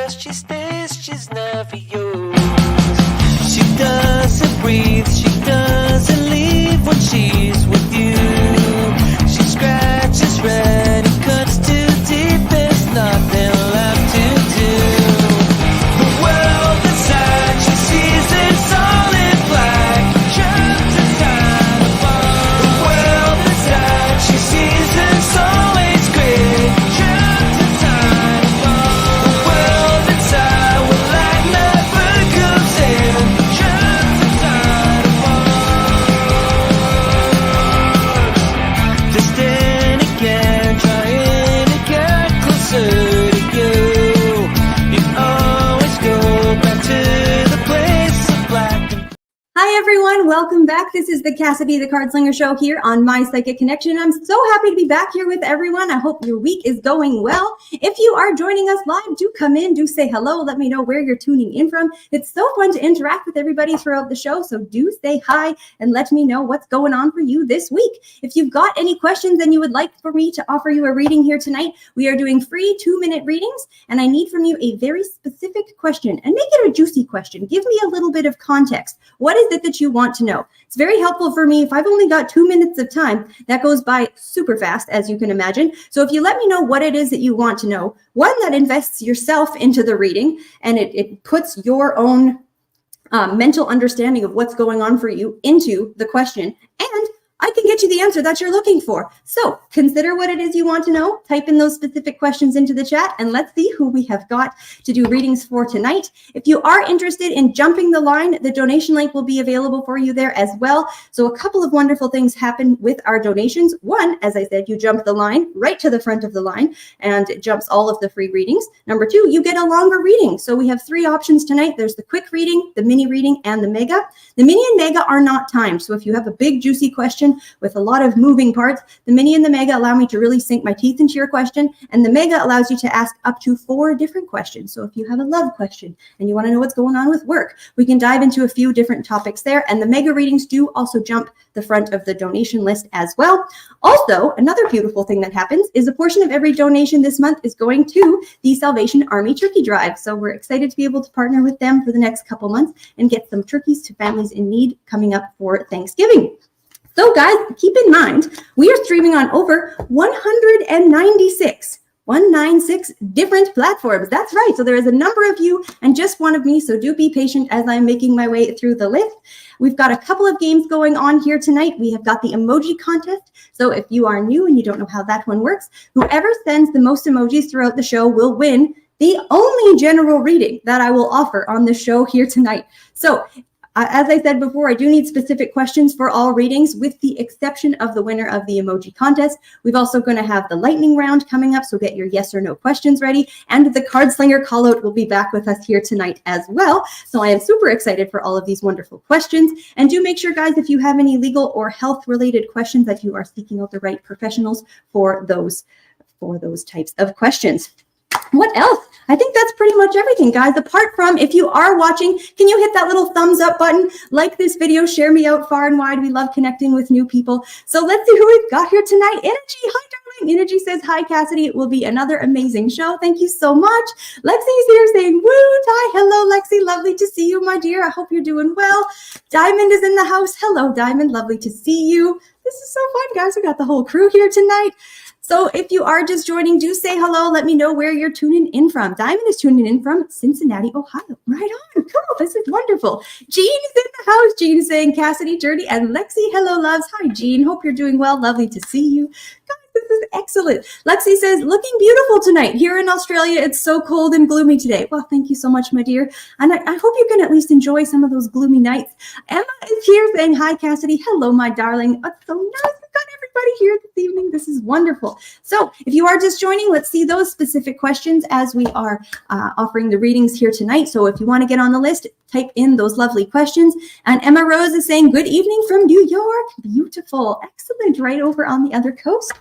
just, she stays, she's never yours. She doesn't breathe, she doesn't leave when she's with you. She scratches red and cuts too deep, there's nothing left to do. The world inside she sees is all in black, trapped inside a ball. The world inside she sees is always gray, trapped inside a ball. The world inside where light never comes in, trapped inside a ball. Distant again, trying to get closer to you. You always go back to the place of black and Hi everyone, welcome back. This is the Cassidy The Cardslinger show here on My Psychic Connection. I'm so happy to be back here with everyone. I hope your week is going well. If you are joining us live, do come in, do say hello, let me know where you're tuning in from. It's so fun to interact with everybody throughout the show, so do say hi and let me know what's going on for you this week. If you've got any questions and you would like for me to offer you a reading here tonight, we are doing free 2-minute readings, and I need from you a very specific question, and make it a juicy question. Give me a little bit of context. What is it that you want to know? It's very helpful for me. If I've only got 2 minutes of time, that goes by super fast, as you can imagine. So if you let me know what it is that you want to know, one, that invests yourself into the reading, and it puts your own mental understanding of what's going on for you into the question, and I can get you the answer that you're looking for. So consider what it is you want to know, type in those specific questions into the chat, and let's see who we have got to do readings for tonight. If you are interested in jumping the line, the donation link will be available for you there as well. So a couple of wonderful things happen with our donations. One, as I said, you jump the line right to the front of the line, and it jumps all of the free readings. Number two, you get a longer reading. So we have 3 options tonight. There's the quick reading, the mini reading, and the mega. The mini and mega are not timed. So if you have a big juicy question with a lot of moving parts, the mini and the mega allow me to really sink my teeth into your question, and the mega allows you to ask up to 4 different questions. So if you have a love question and you want to know what's going on with work, we can dive into a few different topics there, and the mega readings do also jump the front of the donation list as well. Also, another beautiful thing that happens is a portion of every donation this month is going to the Salvation Army Turkey Drive. So we're excited to be able to partner with them for the next couple months and get some turkeys to families in need coming up for Thanksgiving. So guys, keep in mind, we are streaming on over 196 different platforms. That's right. So there is a number of you and just one of me. So do be patient as I'm making my way through the list. We've got a couple of games going on here tonight. We have got the emoji contest. So if you are new and you don't know how that one works, whoever sends the most emojis throughout the show will win the only general reading that I will offer on the show here tonight. So as I said before, I do need specific questions for all readings, with the exception of the winner of the emoji contest. We've also going to have the lightning round coming up, so get your yes or no questions ready. And the Cardslinger call out will be back with us here tonight as well. So I am super excited for all of these wonderful questions. And do make sure, guys, if you have any legal or health related questions, that you are seeking out the right professionals for those types of questions. What else? I think that's pretty much everything, guys. Apart from, if you are watching, can you hit that little thumbs up button? Like this video, share me out far and wide. We love connecting with new people. So let's see who we've got here tonight. Energy, hi, darling. Energy says, hi, Cassidy. It will be another amazing show. Thank you so much. Lexi's here saying, woo, hi. Hello, Lexi. Lovely to see you, my dear. I hope you're doing well. Diamond is in the house. Hello, Diamond. Lovely to see you. This is so fun, guys. We got the whole crew here tonight. So if you are just joining, do say hello. Let me know where you're tuning in from. Diamond is tuning in from Cincinnati, Ohio. Right on. Cool. This is wonderful. Jean is in the house. Jean is saying, Cassidy, Journey, and Lexi. Hello, loves. Hi, Jean. Hope you're doing well. Lovely to see you. Guys, this is excellent. Lexi says, looking beautiful tonight. Here in Australia, it's so cold and gloomy today. Well, thank you so much, my dear. And I hope you can at least enjoy some of those gloomy nights. Emma is here saying, hi, Cassidy. Hello, my darling. It's so nice. Everybody here this evening. This is wonderful. So if you are just joining, let's see those specific questions as we are offering the readings here tonight. So if you want to get on the list, type in those lovely questions. And Emma Rose is saying, good evening from New York. Beautiful. Excellent. Right over on the other coast.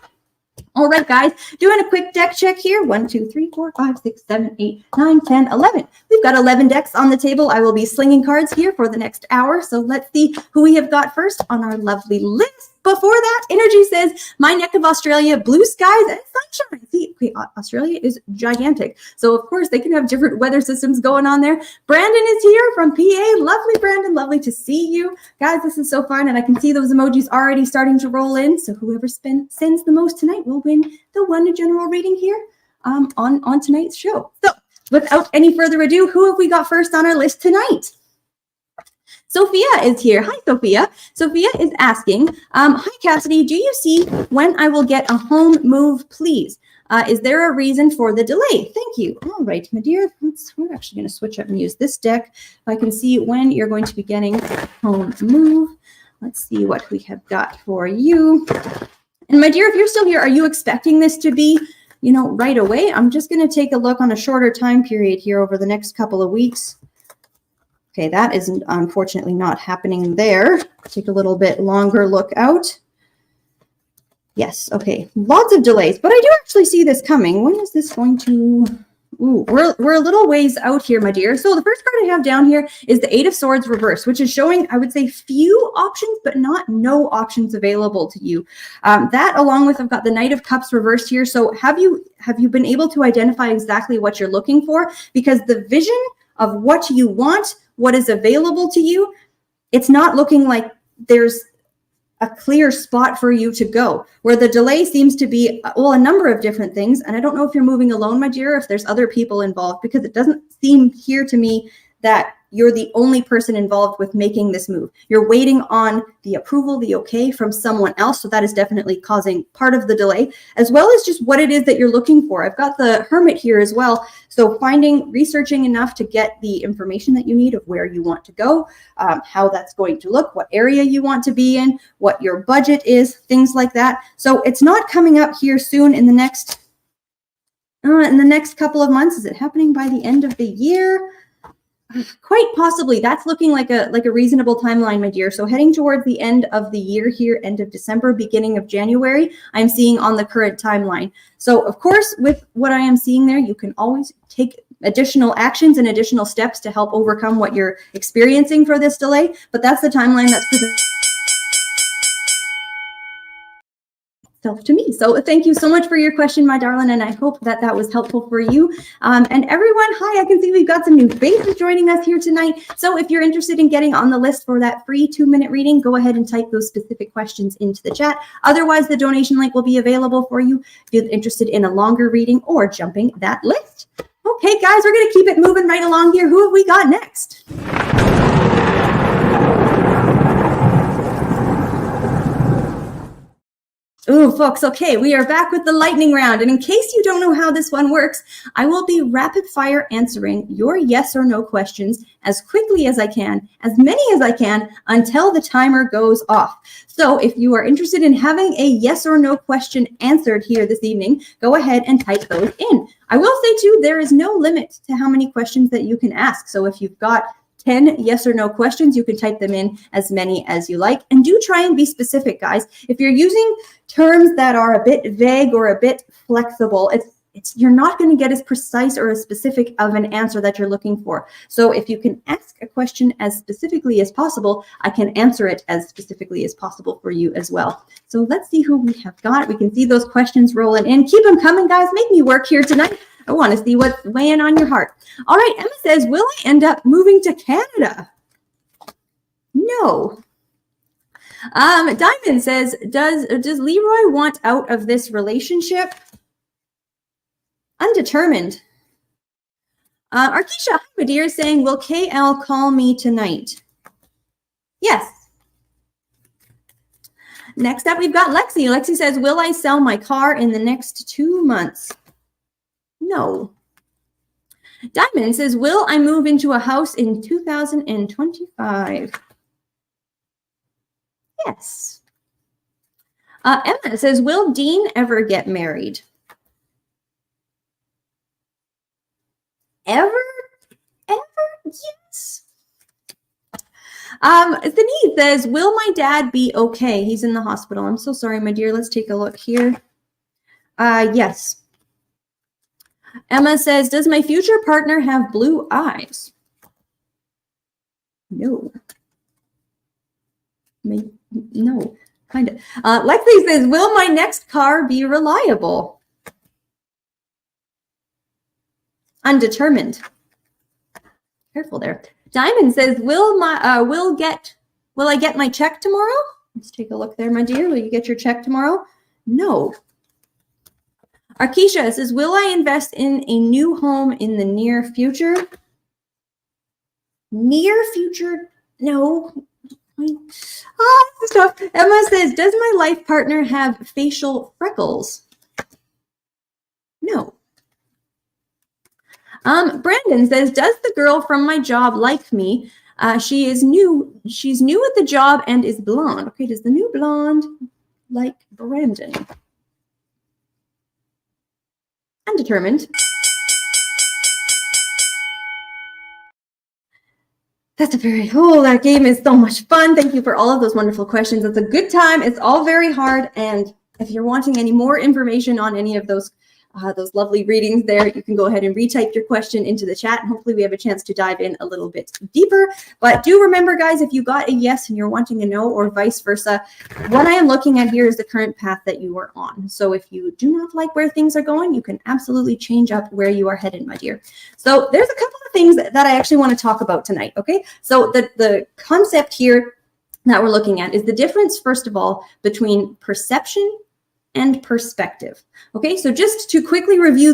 All right, guys, doing a quick deck check here. 1, 2, 3, 4, 5, 6, 7, 8, 9, 10, 11. We've got 11 decks on the table. I will be slinging cards here for the next hour. So let's see who we have got first on our lovely list. before that, Energy says, my neck of Australia, blue skies and sunshine. See, okay, Australia is gigantic. So, of course, they can have different weather systems going on there. Brandon is here from PA. Lovely, Brandon. Lovely to see you. Guys, this is so fun. And I can see those emojis already starting to roll in. So whoever sends the most tonight will win the one general reading here on tonight's show. So without any further ado, who have we got first on our list tonight? Sophia is here. Hi, Sophia. Sophia is asking, hi, Cassidy, do you see when I will get a home move, please? Is there a reason for the delay? Thank you. All right, my dear, we're actually going to switch up and use this deck. I can see when you're going to be getting home move. Let's see what we have got for you. And my dear, if you're still here, are you expecting this to be, right away? I'm just going to take a look on a shorter time period here over the next couple of weeks. Okay, that is unfortunately not happening there. Take a little bit longer look out. Yes, okay, lots of delays, but I do actually see this coming. When is this going to... Ooh, we're a little ways out here, my dear. So the first card I have down here is the Eight of Swords reversed, which is showing, I would say, few options, but not no options available to you. That along with, I've got the Knight of Cups reversed here. So have you been able to identify exactly what you're looking for? Because the vision of what you want, what is available to you, it's not looking like there's a clear spot for you to go. Where the delay seems to be, a number of different things. And I don't know if you're moving alone, my dear, if there's other people involved, because it doesn't seem here to me that you're the only person involved with making this move. You're waiting on the approval, the okay from someone else. So that is definitely causing part of the delay, as well as just what it is that you're looking for. I've got the Hermit here as well. So researching enough to get the information that you need of where you want to go, how that's going to look, what area you want to be in, what your budget is, things like that. So it's not coming up here soon in the next couple of months. Is it happening by the end of the year? Quite possibly. That's looking like a reasonable timeline, my dear. So heading towards the end of the year here, end of December, beginning of January, I'm seeing on the current timeline. So of course, with what I am seeing there, you can always take additional actions and additional steps to help overcome what you're experiencing for this delay. But that's the timeline that's presented to me. So thank you so much for your question, my darling, and I hope that that was helpful for you. And everyone, hi, I can see we've got some new faces joining us here tonight. So if you're interested in getting on the list for that free 2-minute reading, go ahead and type those specific questions into the chat. Otherwise, the donation link will be available for you if you're interested in a longer reading or jumping that list. Okay, guys, we're going to keep it moving right along here. Who have we got next? Ooh, folks, okay, we are back with the lightning round. And in case you don't know how this one works, I will be rapid fire answering your yes or no questions as quickly as I can, as many as I can, until the timer goes off. So if you are interested in having a yes or no question answered here this evening, go ahead and type those in. I will say too, there is no limit to how many questions that you can ask. So if you've got 10 yes or no questions, you can type them in as many as you like. And do try and be specific, guys. If you're using terms that are a bit vague or a bit flexible, you're not going to get as precise or as specific of an answer that you're looking for. So if you can ask a question as specifically as possible, I can answer it as specifically as possible for you as well. So let's see who we have got. We can see those questions rolling in. Keep them coming, guys. Make me work here tonight. I want to see what's weighing on your heart. All right, Emma says, will I end up moving to Canada? No. Diamond says, does Leroy want out of this relationship? Undetermined. Arkisha, hi, my dear, is saying, will KL call me tonight? Yes. Next up, we've got Lexi. Lexi says, will I sell my car in the next 2 months? No. Diamond says, will I move into a house in 2025? Yes. Emma says, will Dean ever get married? Ever? Yes. Denise says, will my dad be okay? He's in the hospital. I'm so sorry, my dear. Let's take a look here. Yes. Emma says, does my future partner have blue eyes? No. No. Kind of. Lexi says, will my next car be reliable? Undetermined. Careful there. Diamond says, will I get my check tomorrow? Let's take a look there, my dear. Will you get your check tomorrow? No. Arkisha says, will I invest in a new home in the near future? Near future? No. Stop. Emma says, does my life partner have facial freckles? No. Brandon says, does the girl from my job like me? She's new at the job and is blonde. Okay, does the new blonde like Brandon? Undetermined. That's a very, that game is so much fun. Thank you for all of those wonderful questions. It's a good time. It's all very hard. And if you're wanting any more information on any of those lovely readings there, you can go ahead and retype your question into the chat, and hopefully we have a chance to dive in a little bit deeper. But do remember, guys, if you got a yes and you're wanting a no, or vice versa, what I am looking at here is the current path that you are on. So if you do not like where things are going, you can absolutely change up where you are headed, my dear. So there's a couple of things that I actually want to talk about tonight, okay? So the concept here that we're looking at is the difference, first of all, between perception and perspective. Okay, so just to quickly review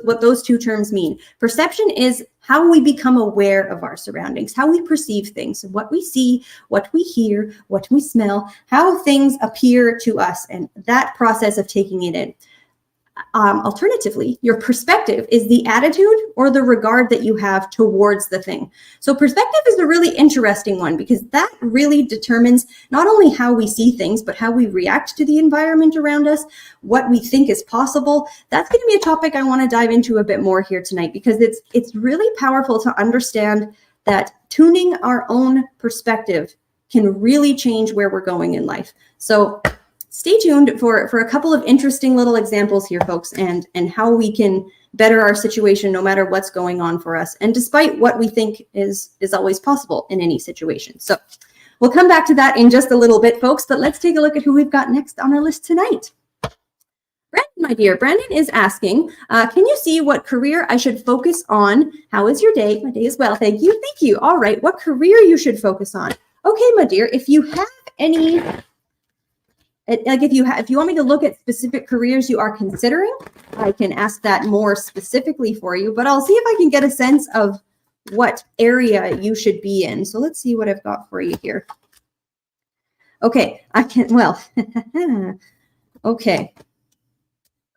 what those two terms mean. Perception is how we become aware of our surroundings, how we perceive things, what we see, what we hear, what we smell, how things appear to us, and that process of taking it in. Alternatively, your perspective is the attitude or the regard that you have towards the thing. So perspective is a really interesting one because that really determines not only how we see things, but how we react to the environment around us, what we think is possible. That's going to be a topic I want to dive into a bit more here tonight because it's really powerful to understand that tuning our own perspective can really change where we're going in life. So stay tuned for a couple of interesting little examples here, folks, and how we can better our situation no matter what's going on for us, and despite what we think is always possible in any situation. So we'll come back to that in just a little bit, folks, but let's take a look at who we've got next on our list tonight. Brandon, my dear, Brandon is asking, can you see what career I should focus on? How is your day? My day is well, thank you. Thank you. All right, what career you should focus on? Okay, my dear, if you have any... Like if you want me to look at specific careers you are considering, I can ask that more specifically for you, but I'll see if I can get a sense of what area you should be in. So let's see what I've got for you here. Okay, okay.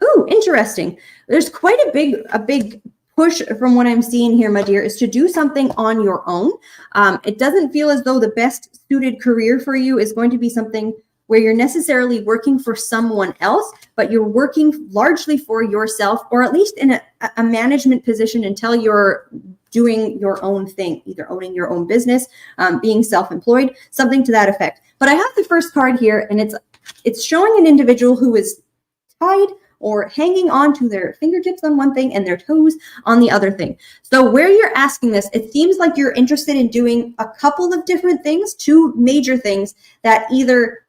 Ooh, interesting. There's quite a big push from what I'm seeing here, my dear, is to do something on your own. It doesn't feel as though the best suited career for you is going to be something where you're necessarily working for someone else, but you're working largely for yourself, or at least in a management position until you're doing your own thing, either owning your own business, being self-employed, something to that effect. But I have the first card here, and it's showing an individual who is tied or hanging on to their fingertips on one thing and their toes on the other thing. So where you're asking this, it seems like you're interested in doing a couple of different things, two major things that either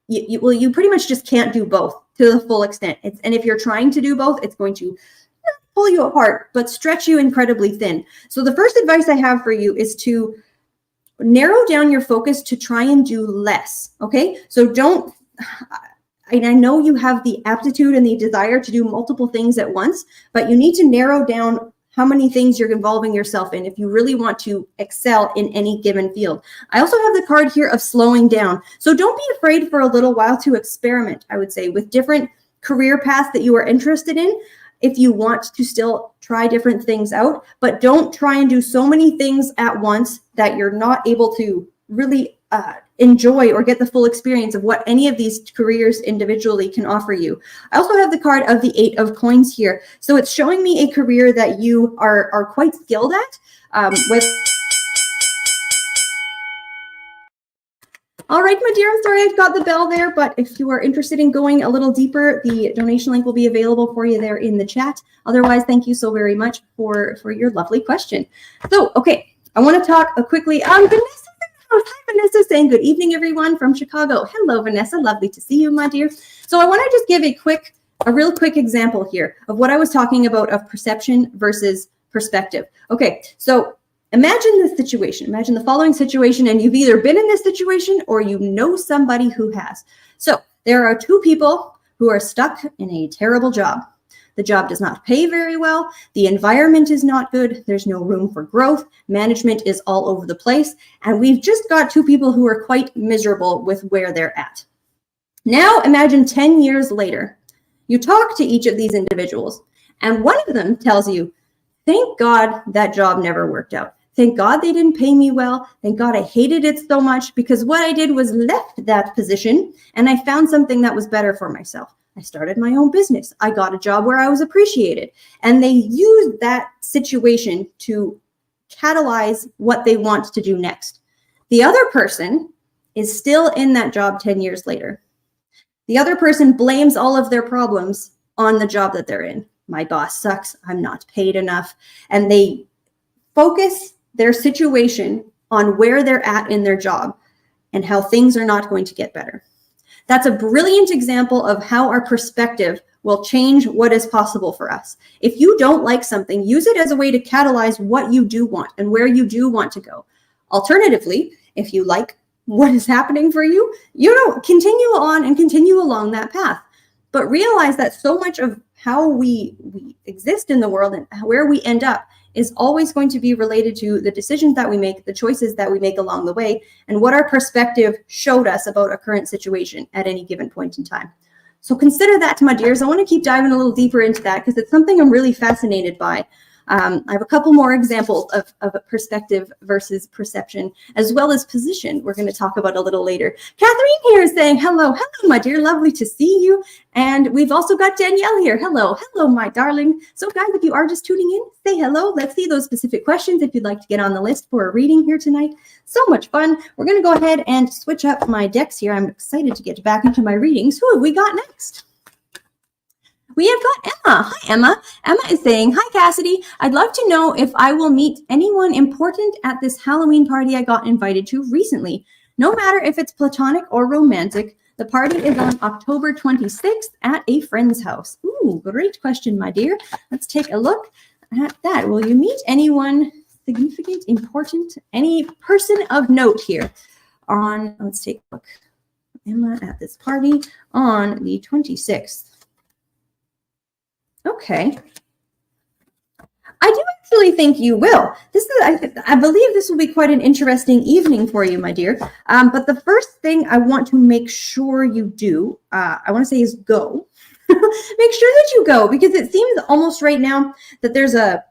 you pretty much just can't do both to the full extent. And if you're trying to do both, it's going to pull you apart, but stretch you incredibly thin. So the first advice I have for you is to narrow down your focus to try and do less. Okay. So I know you have the aptitude and the desire to do multiple things at once, but you need to narrow down how many things you're involving yourself in if you really want to excel in any given field. I also have the card here of slowing down. So don't be afraid for a little while to experiment, I would say, with different career paths that you are interested in if you want to still try different things out, but don't try and do so many things at once that you're not able to really enjoy or get the full experience of what any of these careers individually can offer you. I also have the card of the 8 of Coins here. So it's showing me a career that you are quite skilled at with. All right, my dear, I'm sorry I've got the bell there, but if you are interested in going a little deeper, the donation link will be available for you there in the chat. Otherwise, thank you so very much for your lovely question. So, okay, I want to talk quickly. Vanessa, Hi, Vanessa, saying good evening, everyone from Chicago. Hello, Vanessa. Lovely to see you, my dear. So I want to just give a real quick example here of what I was talking about of perception versus perspective. Okay, so imagine this situation. Imagine the following situation, and you've either been in this situation or you know somebody who has. So there are two people who are stuck in a terrible job. The job does not pay very well. The environment is not good. There's no room for growth. Management is all over the place. And we've just got two people who are quite miserable with where they're at. Now imagine 10 years later, you talk to each of these individuals, and one of them tells you, thank God that job never worked out. Thank God they didn't pay me well. Thank God I hated it so much, because what I did was left that position and I found something that was better for myself. I started my own business. I got a job where I was appreciated. And they used that situation to catalyze what they want to do next. The other person is still in that job 10 years later. The other person blames all of their problems on the job that they're in. My boss sucks. I'm not paid enough. And they focus their situation on where they're at in their job and how things are not going to get better. That's a brilliant example of how our perspective will change what is possible for us. If you don't like something, use it as a way to catalyze what you do want and where you do want to go. Alternatively, if you like what is happening for you, continue on and continue along that path. But realize that so much of how we exist in the world and where we end up is always going to be related to the decisions that we make, the choices that we make along the way, and what our perspective showed us about a current situation at any given point in time. So consider that, my dears. I want to keep diving a little deeper into that because it's something I'm really fascinated by. I have a couple more examples of perspective versus perception, as well as position we're going to talk about a little later. Catherine here is saying, hello, my dear, lovely to see you. And we've also got Danielle here. Hello, my darling. So guys, if you are just tuning in, say hello. Let's see those specific questions if you'd like to get on the list for a reading here tonight. So much fun. We're going to go ahead and switch up my decks here. I'm excited to get back into my readings. Who have we got next? We have got Emma. Hi, Emma. Emma is saying, hi, Cassidy. I'd love to know if I will meet anyone important at this Halloween party I got invited to recently. No matter if it's platonic or romantic, the party is on October 26th at a friend's house. Ooh, great question, my dear. Let's take a look at that. Will you meet anyone significant, important, any person of note here let's take a look. Emma at this party on the 26th. Okay. I do actually think you will. I believe this will be quite an interesting evening for you, my dear. But the first thing I want to make sure you do, I want to say is go. Make sure that you go, because it seems almost right now that there's a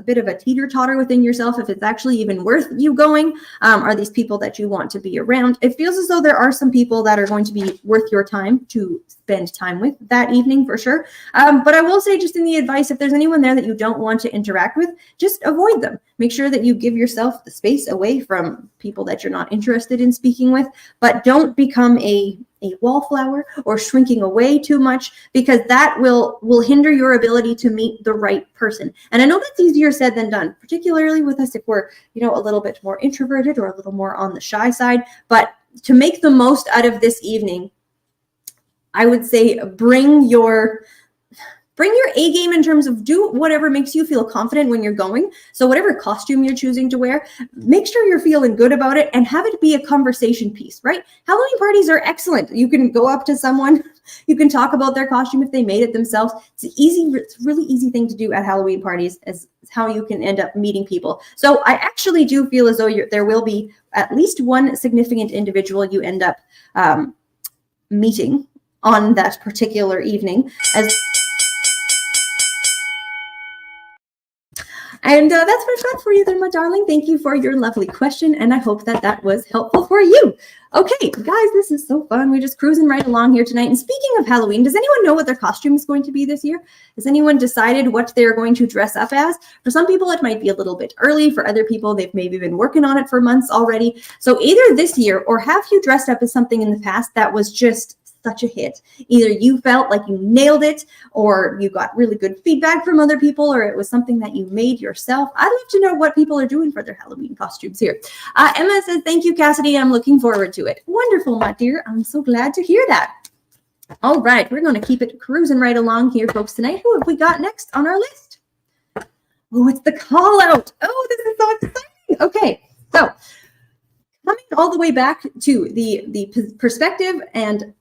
bit of a teeter-totter within yourself if it's actually even worth you going. Are these people that you want to be around? It feels as though there are some people that are going to be worth your time to spend time with that evening for sure. But I will say, just in the advice, if there's anyone there that you don't want to interact with, just avoid them. Make sure that you give yourself the space away from people that you're not interested in speaking with, but don't become a wallflower or shrinking away too much, because that will hinder your ability to meet the right person. And I know that's easier said than done, particularly with us if we're, a little bit more introverted or a little more on the shy side. But to make the most out of this evening, I would say bring your A game in terms of do whatever makes you feel confident when you're going. So whatever costume you're choosing to wear, make sure you're feeling good about it and have it be a conversation piece, right? Halloween parties are excellent. You can go up to someone, you can talk about their costume if they made it themselves. It's a really easy thing to do at Halloween parties, as how you can end up meeting people. So I actually do feel as though there will be at least one significant individual you end up meeting on that particular evening. And that's what I've got for you there, my darling. Thank you for your lovely question, and I hope that was helpful for you. Okay, guys, this is so fun. We're just cruising right along here tonight. And speaking of Halloween, does anyone know what their costume is going to be this year? Has anyone decided what they're going to dress up as? For some people, it might be a little bit early. For other people, they've maybe been working on it for months already. So either this year, or have you dressed up as something in the past that was just such a hit. Either you felt like you nailed it, or you got really good feedback from other people, or it was something that you made yourself. I'd love to know what people are doing for their Halloween costumes here. Emma says, thank you, Cassidy. I'm looking forward to it. Wonderful, my dear. I'm so glad to hear that. All right, we're going to keep it cruising right along here, folks, tonight. Who have we got next on our list? Oh, it's the call out. Oh, this is so exciting. Okay, so coming all the way back to the perspective and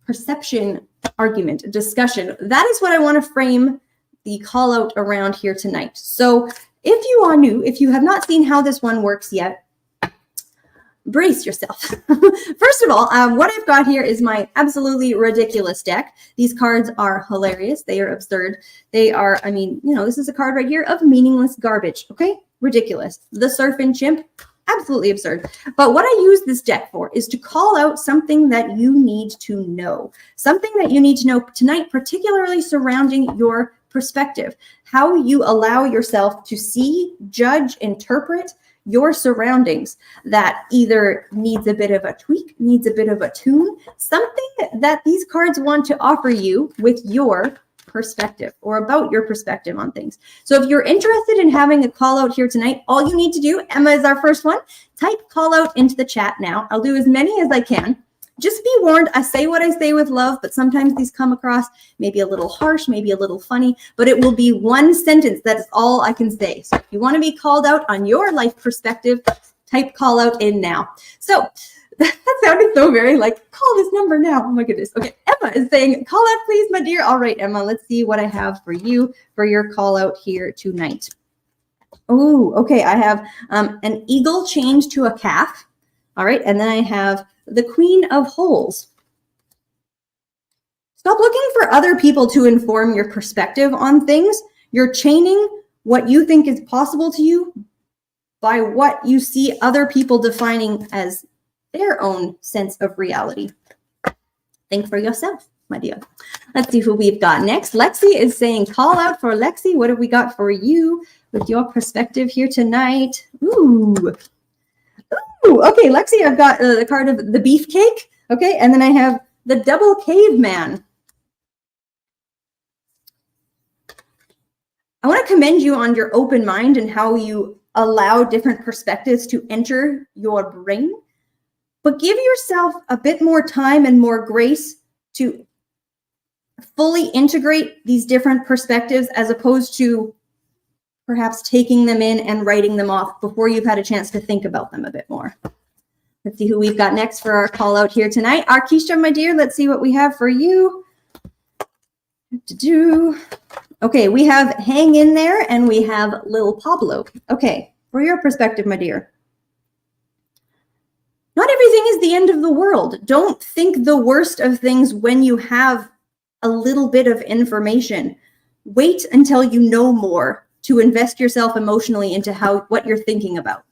perception argument discussion, that is what I want to frame the call out around here tonight. So if you are new, if you have not seen how this one works yet, brace yourself. First of all, what I've got here is my absolutely ridiculous deck. These cards are hilarious. They are absurd. They are, I mean, you know, this is a card right here of meaningless garbage. Okay, ridiculous. The Surfing Chimp, absolutely absurd. But what I use this deck for is to call out something that you need to know. Something that you need to know tonight, particularly surrounding your perspective. How you allow yourself to see, judge, interpret your surroundings. That either needs a bit of a tweak, needs a bit of a tune, something that these cards want to offer you with your perspective or about your perspective on things. So if you're interested in having a call out here tonight, all you need to do, Emma is our first one, type call out into the chat now. I'll do as many as I can. Just be warned, I say what I say with love, but sometimes these come across maybe a little harsh, maybe a little funny, but it will be one sentence. That is all I can say. So if you want to be called out on your life perspective, type call out in now. So that sounded so very like, call this number now. Oh my goodness. Okay, Emma is saying, call out please, my dear. All right, Emma, let's see what I have for you for your call out here tonight. Oh, okay, I have an eagle chained to a calf. All right, and then I have the Queen of Holes. Stop looking for other people to inform your perspective on things. You're chaining what you think is possible to you by what you see other people defining as their own sense of reality. Think for yourself, my dear. Let's see who we've got next. Lexi is saying, call out for Lexi. What have we got for you with your perspective here tonight? Ooh, okay, Lexi, I've got the card of the beefcake. Okay, and then I have the double caveman. I want to commend you on your open mind and how you allow different perspectives to enter your brain, but give yourself a bit more time and more grace to fully integrate these different perspectives as opposed to perhaps taking them in and writing them off before you've had a chance to think about them a bit more. Let's see who we've got next for our call out here tonight. Arkisha, my dear, let's see what we have for you. Okay, we have Hang In There and we have Lil Pablo. Okay, for your perspective, my dear. Not everything is the end of the world. Don't think the worst of things when you have a little bit of information. Wait until you know more to invest yourself emotionally into what you're thinking about.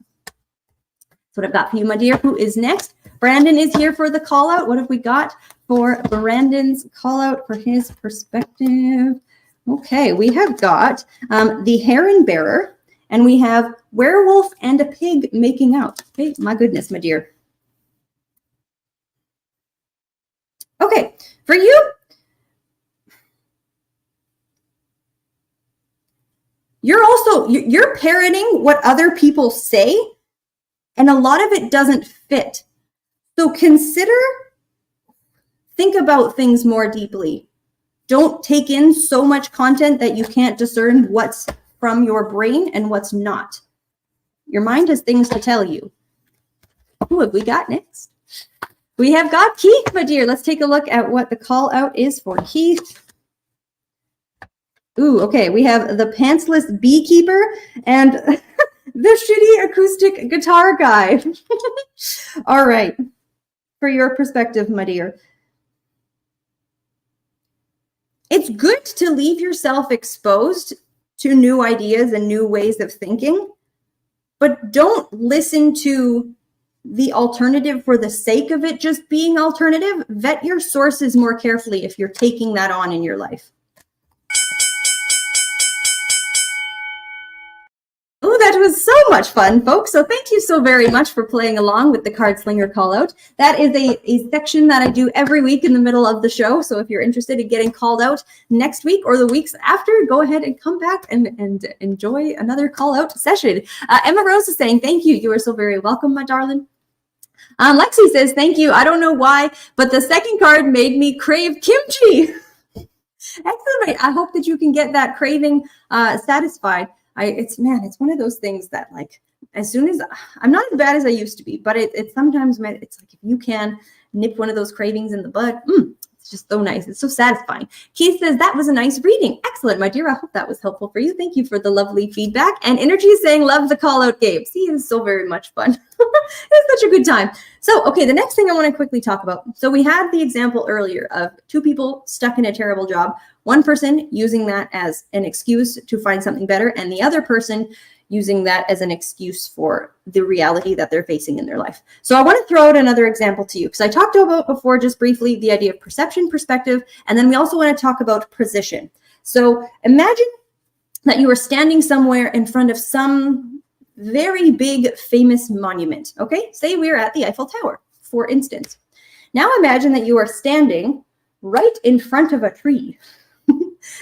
That's what I've got for you, my dear. Who is next? Brandon is here for the call out. What have we got for Brandon's call out for his perspective? Okay, we have got the Heron Bearer, and we have Werewolf and a Pig Making Out. Okay, my goodness, my dear. Okay, for you, you're parroting what other people say, and a lot of it doesn't fit. So think about things more deeply. Don't take in so much content that you can't discern what's from your brain and what's not. Your mind has things to tell you. Who have we got next? We have got Keith, my dear. Let's take a look at what the call out is for Keith. Ooh, okay. We have the Pantsless Beekeeper and the shitty acoustic guitar guy. All right. For your perspective, my dear. It's good to leave yourself exposed to new ideas and new ways of thinking, but don't listen to the alternative for the sake of it just being alternative. Vet your sources more carefully if you're taking that on in your life. Oh, that was so much fun, folks. So thank you so very much for playing along with the Cardslinger call out. That is a section that I do every week in the middle of the show. So if you're interested in getting called out next week or the weeks after, go ahead and come back and enjoy another call out session. Emma Rose is saying, thank you. You are so very welcome, my darling. Lexi says, thank you. I don't know why, but the second card made me crave kimchi. Excellent. I hope that you can get that craving satisfied. It's one of those things that, like, as soon as I'm not as bad as I used to be, but it's sometimes, it's like if you can nip one of those cravings in the bud, it's just so nice. It's so satisfying. Keith says, that was a nice reading. Excellent, my dear. I hope that was helpful for you. Thank you for the lovely feedback. And Energy is saying, love the call out game. See, it was so very much fun. It's such a good time. So, okay, the next thing I want to quickly talk about. So we had the example earlier of two people stuck in a terrible job, one person using that as an excuse to find something better, and the other person using that as an excuse for the reality that they're facing in their life. So I want to throw out another example to you, because I talked about before just briefly the idea of perception, perspective, and then we also want to talk about position. So imagine that you are standing somewhere in front of some very big famous monument, okay? Say we're at the Eiffel Tower, for instance. Now imagine that you are standing right in front of a tree.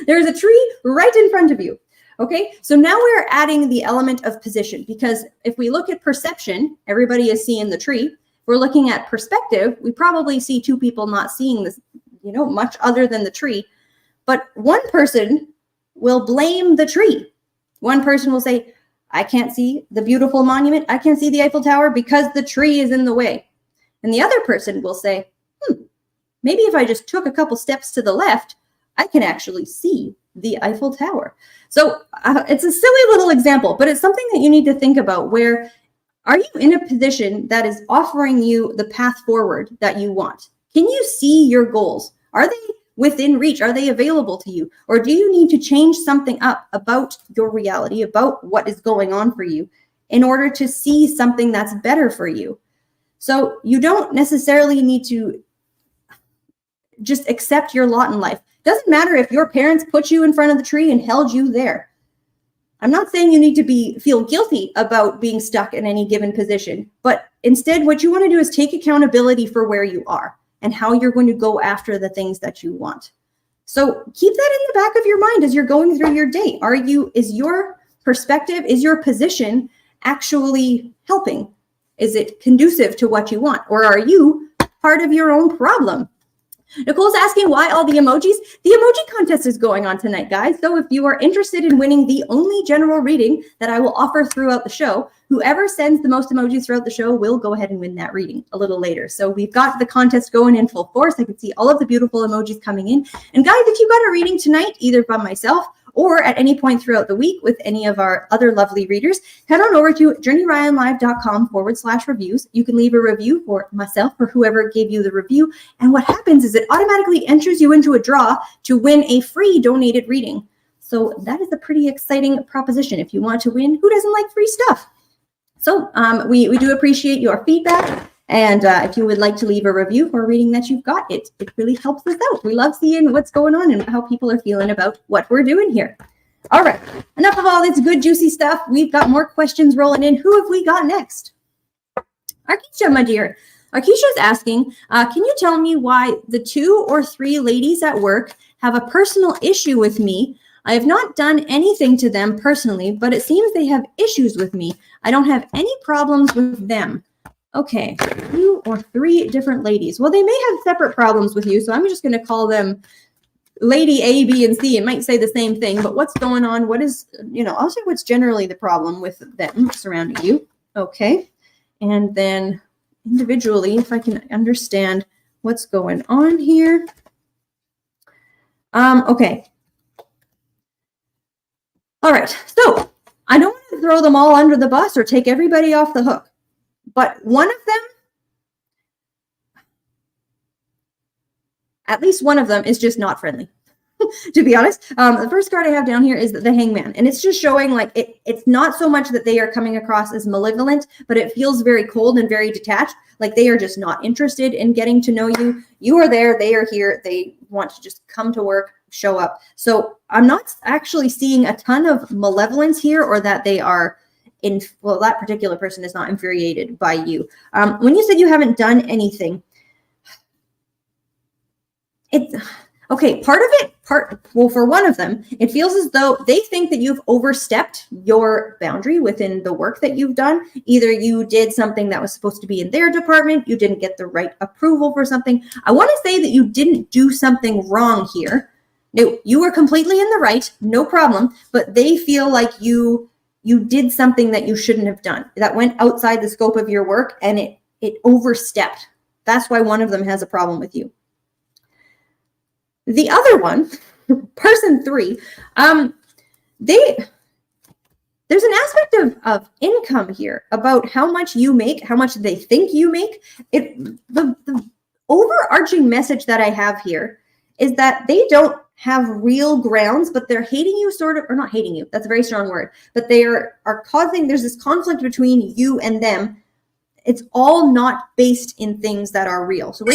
There's a tree right in front of you. Okay, so now we're adding the element of position, because if we look at perception, everybody is seeing the tree. If we're looking at perspective, we probably see two people not seeing this, much other than the tree. But one person will blame the tree. One person will say, I can't see the beautiful monument. I can't see the Eiffel Tower because the tree is in the way. And the other person will say, maybe if I just took a couple steps to the left, I can actually see the Eiffel Tower. So it's a silly little example, but it's something that you need to think about. Where are you in a position that is offering you the path forward that you want? Can you see your goals? Are they within reach? Are they available to you? Or do you need to change something up about your reality, about what is going on for you, in order to see something that's better for you? So you don't necessarily need to just accept your lot in life. Doesn't matter if your parents put you in front of the tree and held you there. I'm not saying you need to feel guilty about being stuck in any given position, but instead what you want to do is take accountability for where you are and how you're going to go after the things that you want. So keep that in the back of your mind as you're going through your day. Is your perspective, is your position actually helping? Is it conducive to what you want? Or are you part of your own problem? Nicole's asking why all the emojis. The emoji contest is going on tonight, guys. So if you are interested in winning the only general reading that I will offer throughout the show, whoever sends the most emojis throughout the show will go ahead and win that reading a little later. So we've got the contest going in full force. I can see all of the beautiful emojis coming in. And guys, if you got a reading tonight, either by myself or at any point throughout the week with any of our other lovely readers, head on over to journeyryanlive.com/reviews. You can leave a review for myself or whoever gave you the review. And what happens is it automatically enters you into a draw to win a free donated reading. So that is a pretty exciting proposition. If you want to win, who doesn't like free stuff? So we do appreciate your feedback. And if you would like to leave a review for a reading that you've got, it really helps us out. We love seeing what's going on and how people are feeling about what we're doing here. All right, enough of all this good, juicy stuff. We've got more questions rolling in. Who have we got next? Arkisha, my dear. Arkisha's asking, can you tell me why the 2 or 3 ladies at work have a personal issue with me? I have not done anything to them personally, but it seems they have issues with me. I don't have any problems with them. Okay, 2 or 3 different ladies. Well, they may have separate problems with you, so I'm just going to call them Lady A, B, and C. It might say the same thing, but what's going on? What is, I'll say what's generally the problem with them surrounding you. Okay, and then individually, if I can understand what's going on here. Okay. All right, so I don't want to throw them all under the bus or take everybody off the hook. But one of them, at least one of them, is just not friendly, to be honest. The first card I have down here is the Hangman. And it's just showing like it's not so much that they are coming across as malevolent, but it feels very cold and very detached. Like they are just not interested in getting to know you. You are there. They are here. They want to just come to work, show up. So I'm not actually seeing a ton of malevolence here or that they are well, that particular person is not infuriated by you. When you said you haven't done anything, it's okay. Well, for one of them, it feels as though they think that you've overstepped your boundary within the work that you've done. Either you did something that was supposed to be in their department, you didn't get the right approval for something. I want to say that you didn't do something wrong here. No, you were completely in the right, no problem, but they feel like you did something that you shouldn't have done, that went outside the scope of your work, and it overstepped. That's why one of them has a problem with you. The other one, person 3, there's an aspect of income here about how much you make, how much they think you make. The overarching message that I have here is that they don't have real grounds, but they're hating you or not hating you, that's a very strong word, but they are causing, there's this conflict between you and them. It's all not based in things that are real. So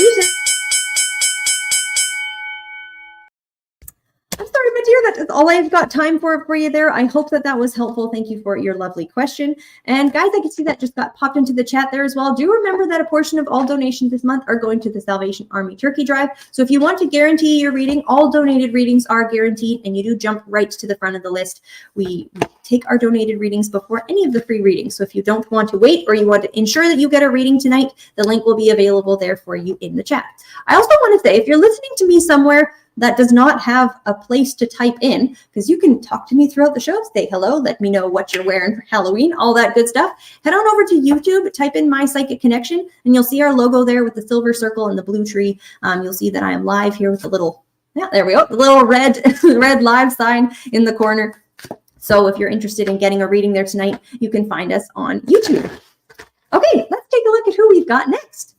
I'm sorry, my dear, that's all I've got time for you there. I hope that was helpful. Thank you for your lovely question. And guys, I can see that just got popped into the chat there as well. Do remember that a portion of all donations this month are going to the Salvation Army Turkey Drive. So if you want to guarantee your reading, all donated readings are guaranteed, and you do jump right to the front of the list. We take our donated readings before any of the free readings. So if you don't want to wait, or you want to ensure that you get a reading tonight, the link will be available there for you in the chat. I also want to say, if you're listening to me somewhere that does not have a place to type in, because you can talk to me throughout the show, say hello, let me know what you're wearing for Halloween, all that good stuff. Head on over to YouTube, type in My Psychic Connection, and you'll see our logo there with the silver circle and the blue tree. You'll see that I am live here with the little, yeah, there we go, the little red live sign in the corner. So if you're interested in getting a reading there tonight, you can find us on YouTube. Okay, let's take a look at who we've got next.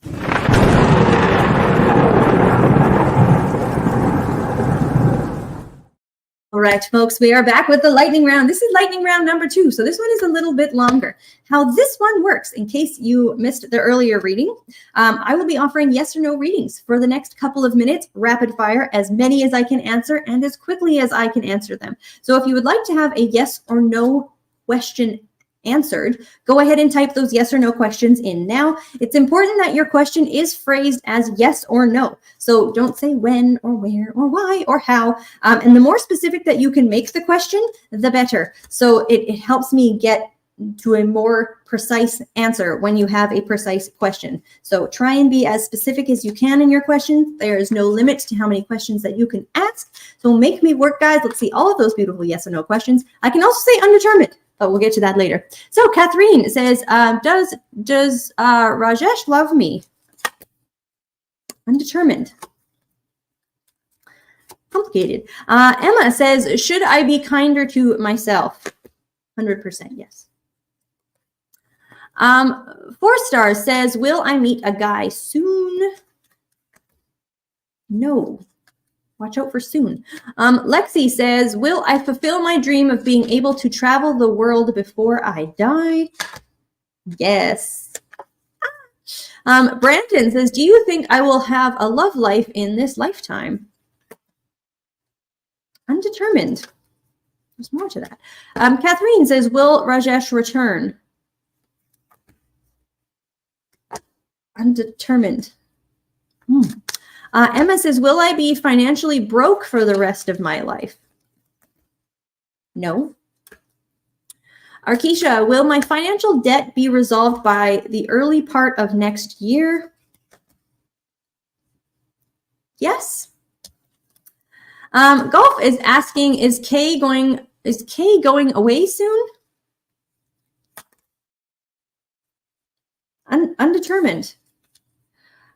All right, folks, we are back with the lightning round. This is lightning round number 2. So this one is a little bit longer. How this one works, in case you missed the earlier reading, I will be offering yes or no readings for the next couple of minutes, rapid fire, as many as I can answer and as quickly as I can answer them. So if you would like to have a yes or no question answered, go ahead and type those yes or no questions in now. It's important that your question is phrased as yes or no. So don't say when or where or why or how. And the more specific that you can make the question, the better. So it helps me get to a more precise answer when you have a precise question. So try and be as specific as you can in your questions. There is no limit to how many questions that you can ask. So make me work, guys. Let's see all of those beautiful yes or no questions. I can also say undetermined, but we'll get to that later. So Catherine says, does Rajesh love me? Undetermined. Complicated. Emma says, should I be kinder to myself? 100% yes. 4 stars says, will I meet a guy soon? No. Watch out for soon. Lexi says, will I fulfill my dream of being able to travel the world before I die? Yes. Brandon says, do you think I will have a love life in this lifetime? Undetermined. There's more to that. Catherine says, will Rajesh return? Undetermined. Emma says, will I be financially broke for the rest of my life? No. Arkisha, will my financial debt be resolved by the early part of next year? Yes. Golf is asking, is Kay going away soon? Undetermined.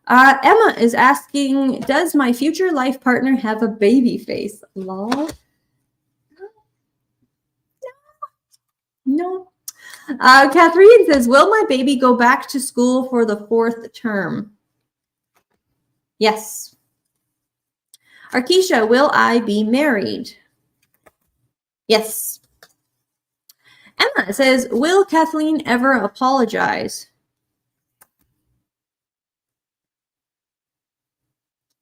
Emma is asking, does my future life partner have a baby face? Lol. No. Catherine says, will my baby go back to school for the 4th term? Yes. Arkisha, will I be married? Yes. Emma says, will Kathleen ever apologize?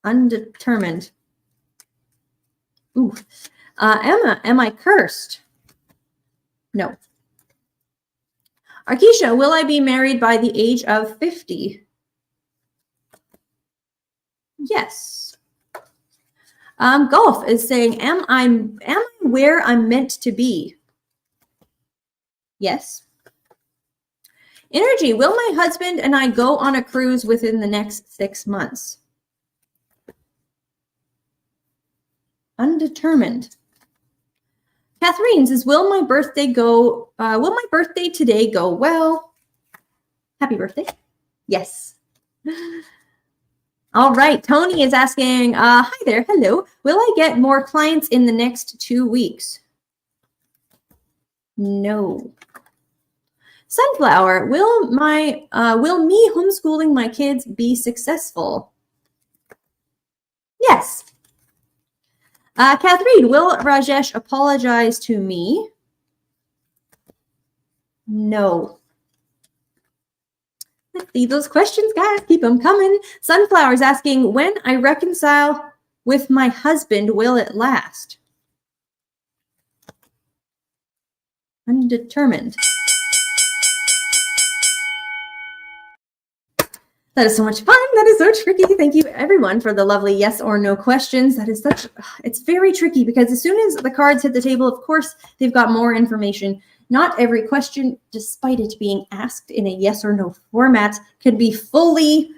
Undetermined. Ooh. Emma, am I cursed? No. Arkisha, will I be married by the age of 50? Yes. Golf is saying, am I where I'm meant to be? Yes. Energy, will my husband and I go on a cruise within the next 6 months? Undetermined. Catherine says, will my birthday today go well? Happy birthday. Yes. All right. Tony is asking, hi there. Hello. Will I get more clients in the next 2 weeks? No. Sunflower, will me homeschooling my kids be successful? Yes. Catherine, will Rajesh apologize to me? No. Let's see those questions, guys. Keep them coming. Sunflower's asking, when I reconcile with my husband, will it last? Undetermined. That is so much fun. That is so tricky. Thank you, everyone, for the lovely yes or no questions. That is it's very tricky because as soon as the cards hit the table, of course, they've got more information. Not every question, despite it being asked in a yes or no format, can be fully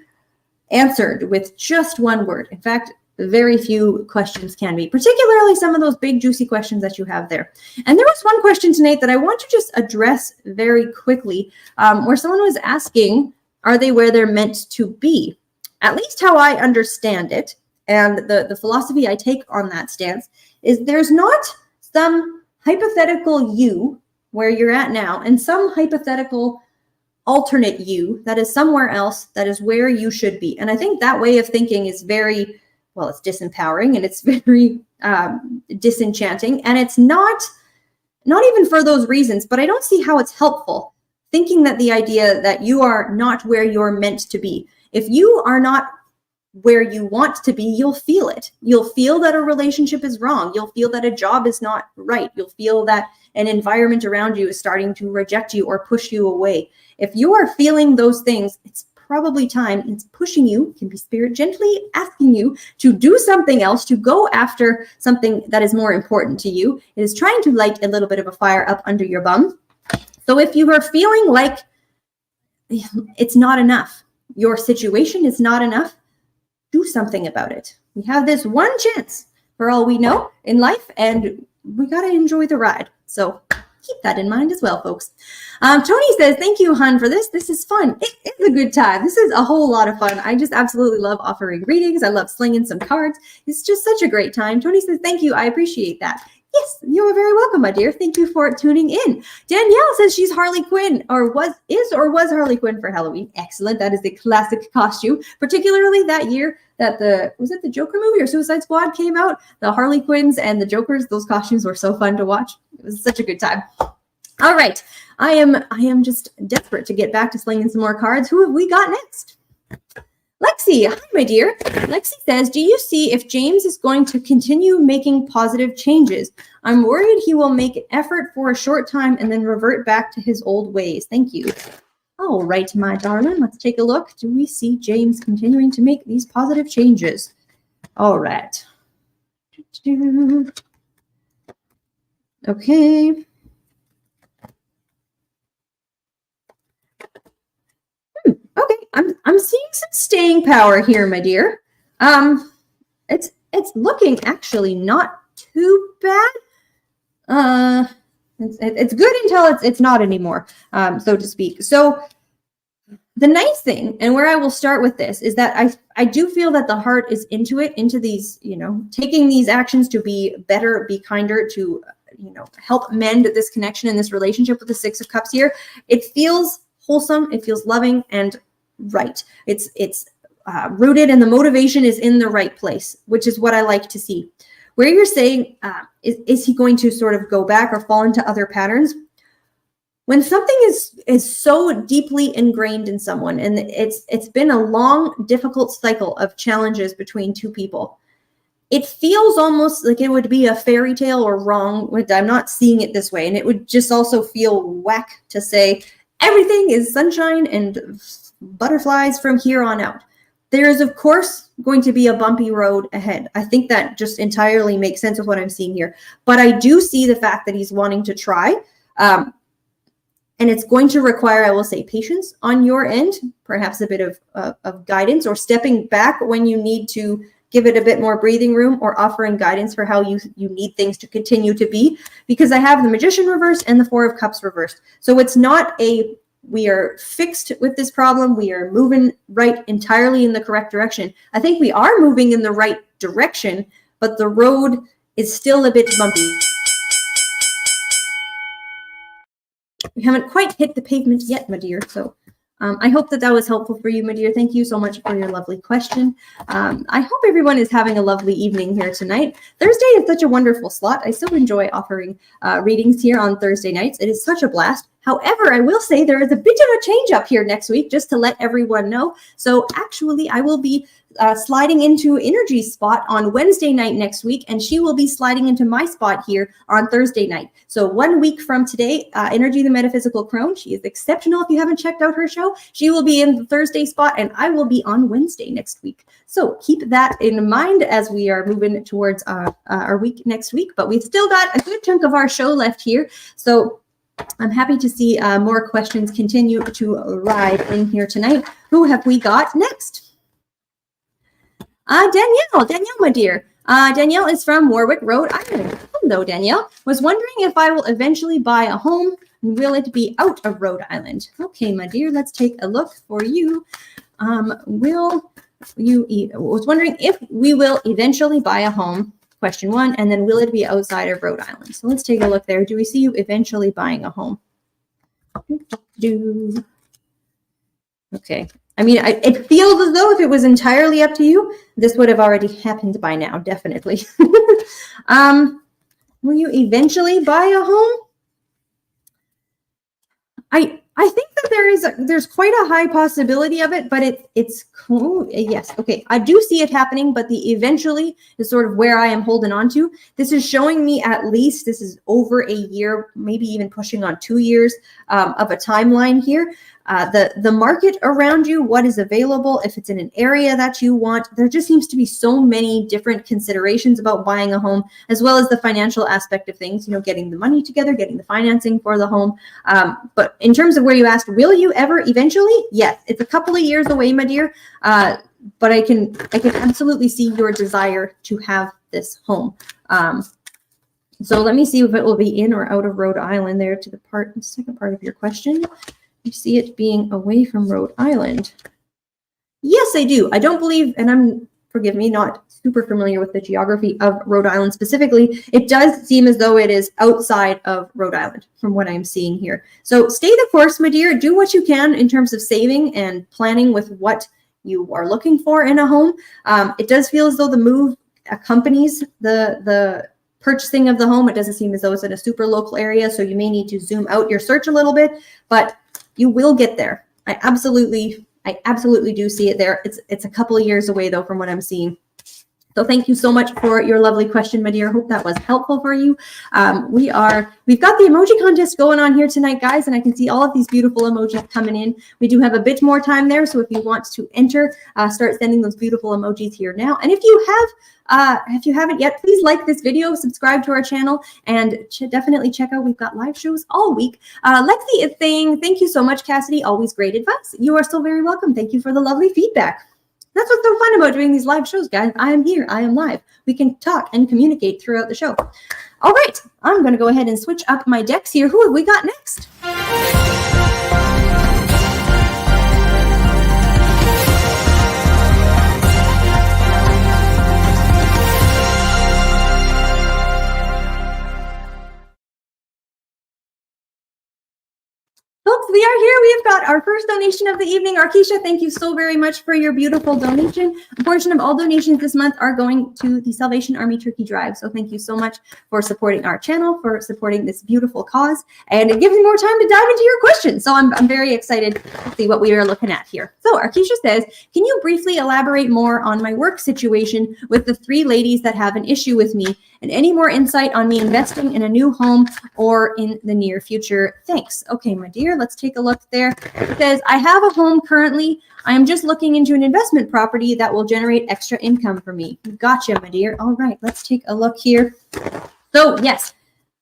answered with just one word. In fact, very few questions can be, particularly some of those big juicy questions that you have there. And there was one question tonight that I want to just address very quickly, where someone was asking, are they where they're meant to be? At least how I understand it, and the philosophy I take on that stance, is there's not some hypothetical you where you're at now and some hypothetical alternate you that is somewhere else that is where you should be. And I think that way of thinking is very, well, it's disempowering and it's very disenchanting. And it's not even for those reasons, but I don't see how it's helpful. Thinking that the idea that you are not where you're meant to be. If you are not where you want to be, you'll feel it. You'll feel that a relationship is wrong. You'll feel that a job is not right. You'll feel that an environment around you is starting to reject you or push you away. If you are feeling those things, it's probably time. It's pushing you, can be spirit gently asking you to do something else, to go after something that is more important to you. It is trying to light a little bit of a fire up under your bum. So if you are feeling like it's not enough, your situation is not enough, do something about it. We have this one chance for all we know in life, and we got to enjoy the ride. So keep that in mind as well, folks. Tony says, thank you, hun, for this. This is fun. It's a good time. This is a whole lot of fun. I just absolutely love offering readings. I love slinging some cards. It's just such a great time. Tony says, thank you. I appreciate that. Yes, you are very welcome, my dear. Thank you for tuning in. Danielle says she's Harley Quinn, or was Harley Quinn for Halloween. Excellent. That is the classic costume, particularly that year that was it the Joker movie or Suicide Squad came out? The Harley Quinns and the Jokers, those costumes were so fun to watch. It was such a good time. All right. I am just desperate to get back to slinging some more cards. Who have we got next? Lexi, hi, my dear. Lexi says, do you see if James is going to continue making positive changes? I'm worried he will make an effort for a short time and then revert back to his old ways. Thank you. All right, my darling, let's take a look. Do we see James continuing to make these positive changes? All right. Okay. Okay, I'm seeing some staying power here, my dear. It's looking actually not too bad. It's good until it's not anymore, so to speak. So the nice thing, and where I will start with this, is that I do feel that the heart is into these, taking these actions to be better, be kinder, to help mend this connection and this relationship with the Six of Cups here. It feels wholesome, it feels loving and right. It's rooted, and the motivation is in the right place, which is what I like to see. Where you're saying, is he going to sort of go back or fall into other patterns? When something is so deeply ingrained in someone, and it's been a long, difficult cycle of challenges between two people, it feels almost like it would be a fairy tale or wrong. I'm not seeing it this way. And it would just also feel whack to say, everything is sunshine and butterflies from here on out. There is, of course, going to be a bumpy road ahead. I think that just entirely makes sense with what I'm seeing here. But I do see the fact that he's wanting to try. And it's going to require, I will say, patience on your end, perhaps a bit of guidance, or stepping back when you need to give it a bit more breathing room, or offering guidance for how you need things to continue to be. Because I have the Magician reversed and the Four of Cups reversed. So it's not a we are fixed with this problem, we are moving right entirely in the correct direction. I think we are moving in the right direction, but the road is still a bit bumpy. We haven't quite hit the pavement yet, my dear. So I hope that was helpful for you, my dear. Thank you so much for your lovely question. I hope everyone is having a lovely evening here tonight. Thursday is such a wonderful slot. I so enjoy offering readings here on Thursday nights. It is such a blast. However, I will say there is a bit of a change up here next week, just to let everyone know. So actually, I will be sliding into Energy's spot on Wednesday night next week, and she will be sliding into my spot here on Thursday night. So 1 week from today, Energy the Metaphysical Crone, she is exceptional. If you haven't checked out her show, she will be in the Thursday spot, and I will be on Wednesday next week. So keep that in mind as we are moving towards our week next week. But we've still got a good chunk of our show left here. So I'm happy to see more questions continue to arrive in here tonight. Who have we got next? Danielle, my dear. Danielle is from Warwick, Rhode Island. Hello, Danielle. Was wondering if I will eventually buy a home, and will it be out of Rhode Island? Okay, my dear, let's take a look for you. Was wondering if we will eventually buy a home, question 1, and then will it be outside of Rhode Island? So let's take a look there. Do we see you eventually buying a home? Okay. I mean, it feels as though if it was entirely up to you, this would have already happened by now, definitely. Will you eventually buy a home? I think that there's quite a high possibility of it, but it's cool. Yes, okay. I do see it happening, but the eventually is sort of where I am holding on to. This is showing me at least this is over a year, maybe even pushing on 2 years of a timeline here. The market around you, what is available, if it's in an area that you want, there just seems to be so many different considerations about buying a home, as well as the financial aspect of things, you know, getting the money together, getting the financing for the home. But in terms of where you asked, will you ever eventually? Yes, it's a couple of years away, my dear. But I can absolutely see your desire to have this home. So let me see if it will be in or out of Rhode Island there to the second part of your question. You see it being away from Rhode Island. Yes, I do. I don't believe, and forgive me, not super familiar with the geography of Rhode Island specifically. It does seem as though it is outside of Rhode Island from what I'm seeing here. So stay the course, my dear. Do what you can in terms of saving and planning with what you are looking for in a home. It does feel as though the move accompanies the purchasing of the home. It doesn't seem as though it's in a super local area, so you may need to zoom out your search a little bit, but you will get there. I absolutely do see it there. It's a couple of years away though from what I'm seeing. So thank you so much for your lovely question, my dear. Hope that was helpful for you. We've got the emoji contest going on here tonight, guys, and I can see all of these beautiful emojis coming in. We do have a bit more time there, so if you want to enter, start sending those beautiful emojis here now. And if you haven't yet, please like this video, subscribe to our channel, and definitely check out. We've got live shows all week. Lexi is saying, thank you so much, Cassidy. Always great advice. You are so very welcome. Thank you for the lovely feedback. That's what's so fun about doing these live shows, guys. I am here. I am live. We can talk and communicate throughout the show. All right. I'm going to go ahead and switch up my decks here. Who have we got next? Folks, we are here. We've got our first donation of the evening. Arkisha, thank you so very much for your beautiful donation. A portion of all donations this month are going to the Salvation Army Turkey Drive. So thank you so much for supporting our channel, for supporting this beautiful cause. And it gives me more time to dive into your questions. So I'm very excited to see what we are looking at here. So Arkisha says, can you briefly elaborate more on my work situation with the 3 ladies that have an issue with me, and any more insight on me investing in a new home or in the near future? Thanks. Okay, my dear, let's take a look look there. It says, I have a home currently. I am just looking into an investment property that will generate extra income for me. Gotcha, my dear. All right, let's take a look here. So yes.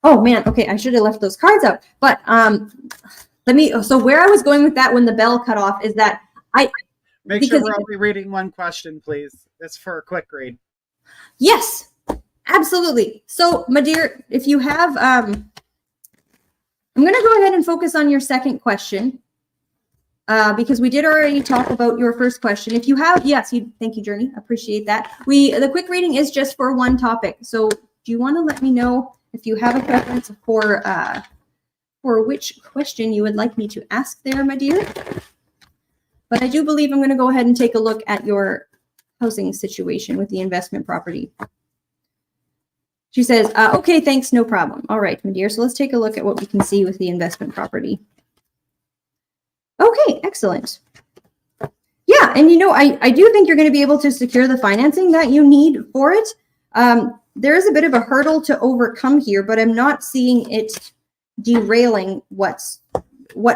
Oh man, okay, I should have left those cards out. But so where I was going with that when the bell cut off is that Make sure we're only reading one question, please. It's for a quick read. Yes, absolutely. So, my dear, if you have, I'm going to go ahead and focus on your second question because we did already talk about your first question. If you have, yes, thank you, Journey. Appreciate that. The quick reading is just for one topic. So, do you want to let me know if you have a preference for which question you would like me to ask there, my dear? But I do believe I'm going to go ahead and take a look at your housing situation with the investment property. She says, okay, thanks, no problem. All right, my dear, so let's take a look at what we can see with the investment property. Okay, excellent. Yeah, and I do think you're going to be able to secure the financing that you need for it. There is a bit of a hurdle to overcome here, but I'm not seeing it derailing what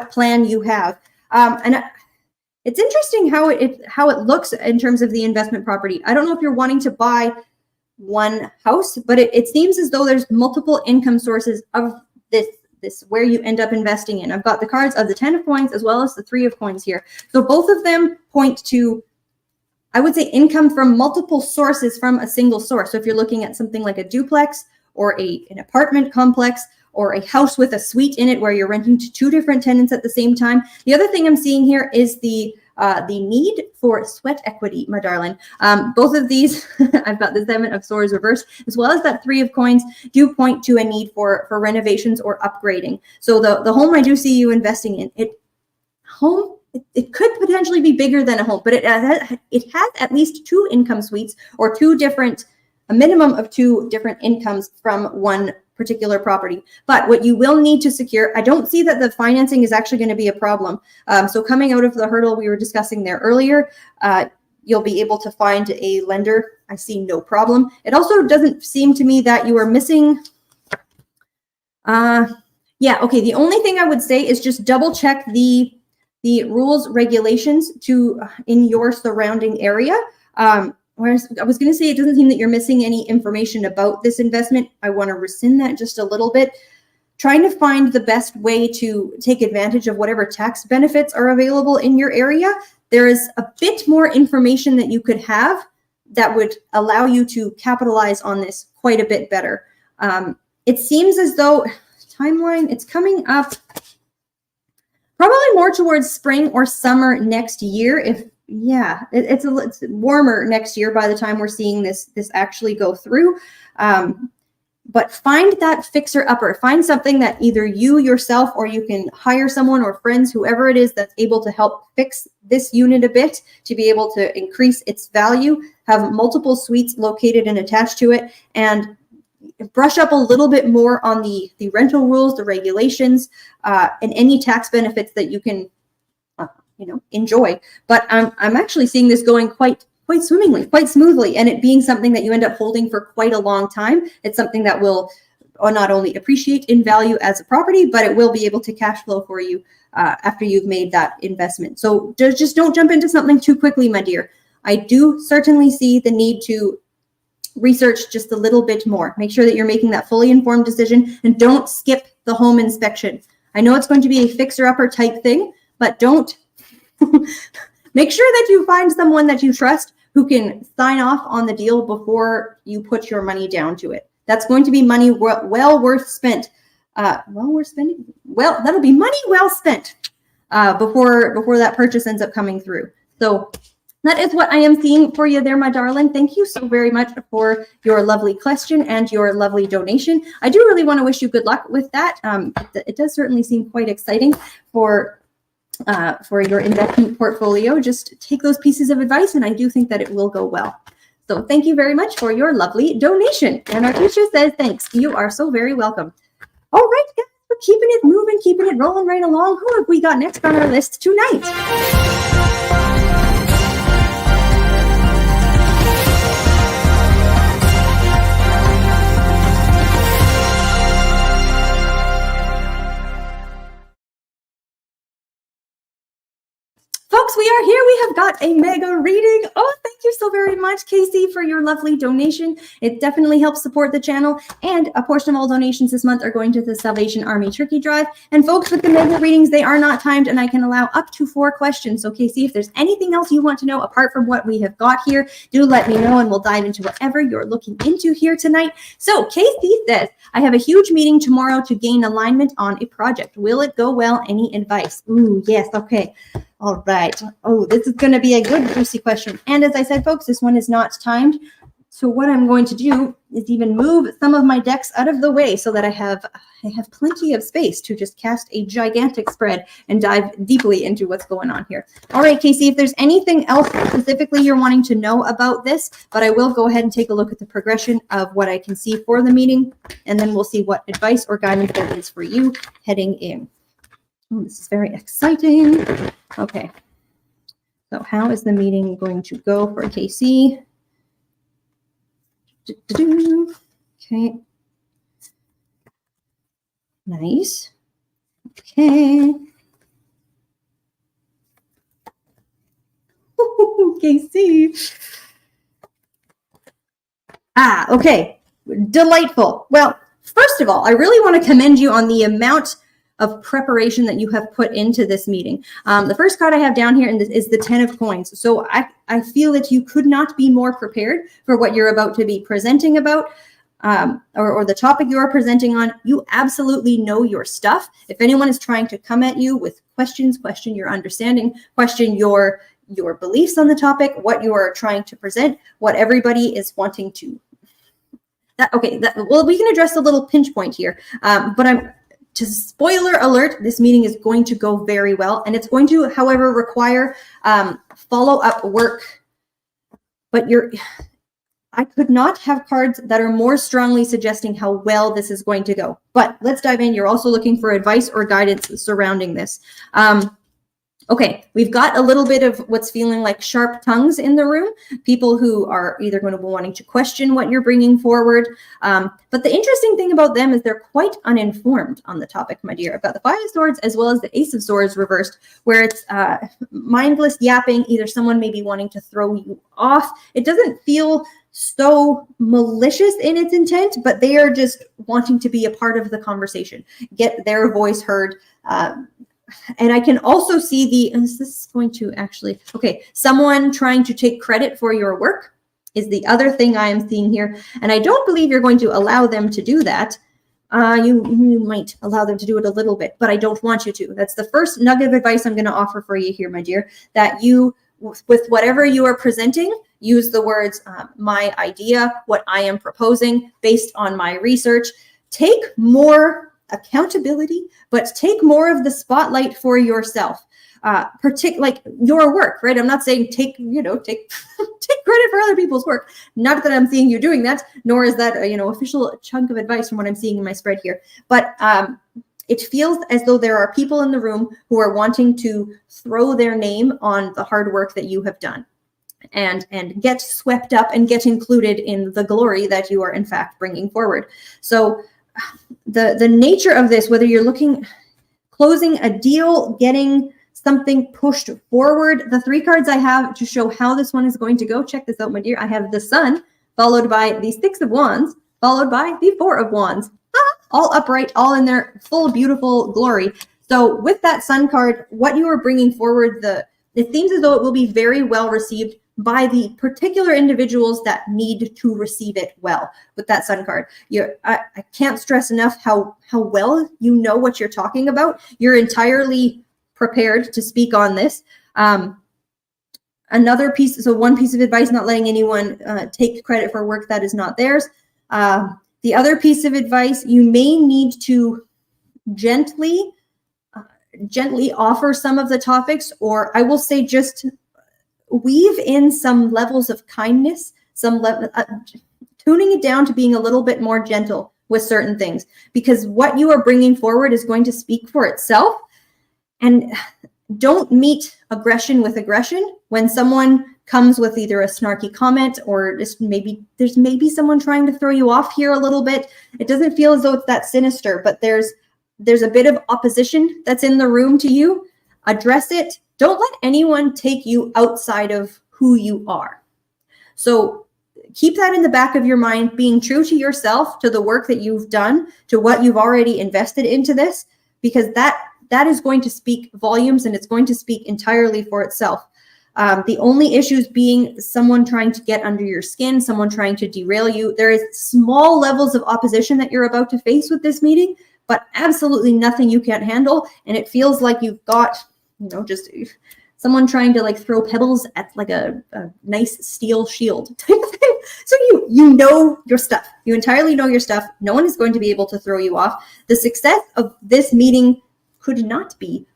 plan you have. It's interesting how it looks in terms of the investment property. I don't know if you're wanting to buy one house, but it seems as though there's multiple income sources of this where you end up investing in. I've got the cards of the 10 of coins as well as the 3 of coins here. So both of them point to, I would say, income from multiple sources from a single source. So if you're looking at something like a duplex or an apartment complex, or a house with a suite in it where you're renting to 2 different tenants at the same time. The other thing I'm seeing here is the need for sweat equity, my darling. Both of these, I've got the 7 of swords reversed, as well as that 3 of coins, do point to a need for renovations or upgrading. So the home I do see you investing in, it could potentially be bigger than a home, but it has at least 2 income suites or a minimum of 2 different incomes from one particular property. But what you will need to secure, I don't see that the financing is actually going to be a problem. So coming out of the hurdle we were discussing there earlier, you'll be able to find a lender. I see no problem. It also doesn't seem to me that you are missing. Yeah, okay. The only thing I would say is just double check the rules, regulations in your surrounding area. Whereas I was going to say, it doesn't seem that you're missing any information about this investment. I want to rescind that just a little bit. Trying to find the best way to take advantage of whatever tax benefits are available in your area. There is a bit more information that you could have that would allow you to capitalize on this quite a bit better. It seems as though timeline, it's coming up probably more towards spring or summer next year. It's warmer next year by the time we're seeing this actually go through. But find that fixer-upper. Find something that either you yourself or you can hire someone or friends, whoever it is, that's able to help fix this unit a bit to be able to increase its value, have multiple suites located and attached to it, and brush up a little bit more on the rental rules, the regulations, and any tax benefits that you can enjoy. But I'm actually seeing this going quite swimmingly, quite smoothly, and it being something that you end up holding for quite a long time. It's something that will not only appreciate in value as a property, but it will be able to cash flow for you after you've made that investment. So just don't jump into something too quickly, my dear. I do certainly see the need to research just a little bit more. Make sure that you're making that fully informed decision, and don't skip the home inspection. I know it's going to be a fixer-upper type thing, but don't. Make sure that you find someone that you trust who can sign off on the deal before you put your money down to it. That's going to be money well worth spent. Well, that'll be money well spent before that purchase ends up coming through. So that is what I am seeing for you there, my darling. Thank you so very much for your lovely question and your lovely donation. I do really want to wish you good luck with that. It does certainly seem quite exciting for your investment portfolio. Just take those pieces of advice, and I do think that it will go well. So thank you very much for your lovely donation. And our teacher says thanks. You are so very welcome. All right, guys, we're keeping it moving, keeping it rolling right along. Who have we got next on our list tonight? Folks, we are here. We have got a mega reading. Oh, thank you so very much, Casey, for your lovely donation. It definitely helps support the channel. And a portion of all donations this month are going to the Salvation Army Turkey Drive. And folks, with the mega readings, they are not timed, and I can allow up to 4 questions. So, Casey, if there's anything else you want to know apart from what we have got here, do let me know, and we'll dive into whatever you're looking into here tonight. So, Casey says, I have a huge meeting tomorrow to gain alignment on a project. Will it go well? Any advice? Ooh, yes. Okay. All right. Oh, this is going to be a good juicy question. And as I said, folks, this one is not timed. So what I'm going to do is even move some of my decks out of the way so that I have plenty of space to just cast a gigantic spread and dive deeply into what's going on here. All right, Casey, if there's anything else specifically you're wanting to know about this, but I will go ahead and take a look at the progression of what I can see for the meeting, and then we'll see what advice or guidance there is for you heading in. Oh, this is very exciting. Okay. So how is the meeting going to go for KC? Okay. Nice. Okay. KC. Okay. Delightful. Well, first of all, I really want to commend you on the amount of preparation that you have put into this meeting. The first card I have down here is the 10 of coins. So I feel that you could not be more prepared for what you're about to be presenting about, or the topic you are presenting on. You absolutely know your stuff. If anyone is trying to come at you with questions, question your understanding, question your beliefs on the topic, what you are trying to present, what everybody is wanting to. Well, we can address the little pinch point here, but just spoiler alert, this meeting is going to go very well, and it's going to, however, require follow-up work. But I could not have cards that are more strongly suggesting how well this is going to go. But let's dive in. You're also looking for advice or guidance surrounding this. Okay, we've got a little bit of what's feeling like sharp tongues in the room, people who are either going to be wanting to question what you're bringing forward. But the interesting thing about them is they're quite uninformed on the topic, my dear. I've got the 5 of Swords as well as the Ace of Swords reversed, where it's mindless yapping, either someone may be wanting to throw you off. It doesn't feel so malicious in its intent, but they are just wanting to be a part of the conversation, get their voice heard. And I can also see is this going to actually, okay, someone trying to take credit for your work is the other thing I am seeing here. And I don't believe you're going to allow them to do that. You might allow them to do it a little bit, but I don't want you to. That's the first nugget of advice I'm going to offer for you here, my dear, that you, with whatever you are presenting, use the words, my idea, what I am proposing based on my research. Take more accountability, but take more of the spotlight for yourself. Like your work, right? I'm not saying take credit for other people's work. Not that I'm seeing you doing that, nor is that official chunk of advice from what I'm seeing in my spread here. But it feels as though there are people in the room who are wanting to throw their name on the hard work that you have done, and get swept up and get included in the glory that you are in fact bringing forward. So the nature of this, whether you're closing a deal, getting something pushed forward, the 3 cards I have to show how this one is going to go. Check this out, my dear. I have the Sun, followed by the 6 of Wands, followed by the 4 of Wands. All upright, all in their full, beautiful glory. So with that Sun card, what you are bringing forward, it seems as though it will be very well received by the particular individuals that need to receive it well. With that Sun card, I can't stress enough how well you know what you're talking about. You're entirely prepared to speak on this. Another piece, so one piece of advice, not letting anyone take credit for work that is not theirs. The other piece of advice, you may need to gently offer some of the topics, or I will say just weave in some levels of kindness, tuning it down to being a little bit more gentle with certain things, because what you are bringing forward is going to speak for itself. And don't meet aggression with aggression. When someone comes with either a snarky comment or there's maybe someone trying to throw you off here a little bit, it doesn't feel as though it's that sinister, but there's a bit of opposition that's in the room to you. Address it. Don't let anyone take you outside of who you are. So keep that in the back of your mind, being true to yourself, to the work that you've done, to what you've already invested into this, because that is going to speak volumes, and it's going to speak entirely for itself. The only issues being someone trying to get under your skin, someone trying to derail you. There is small levels of opposition that you're about to face with this meeting, but absolutely nothing you can't handle. And it feels like you've got, just someone trying to like throw pebbles at like a nice steel shield type of thing. So you know your stuff. You entirely know your stuff. No one is going to be able to throw you off. The success of this meeting could not be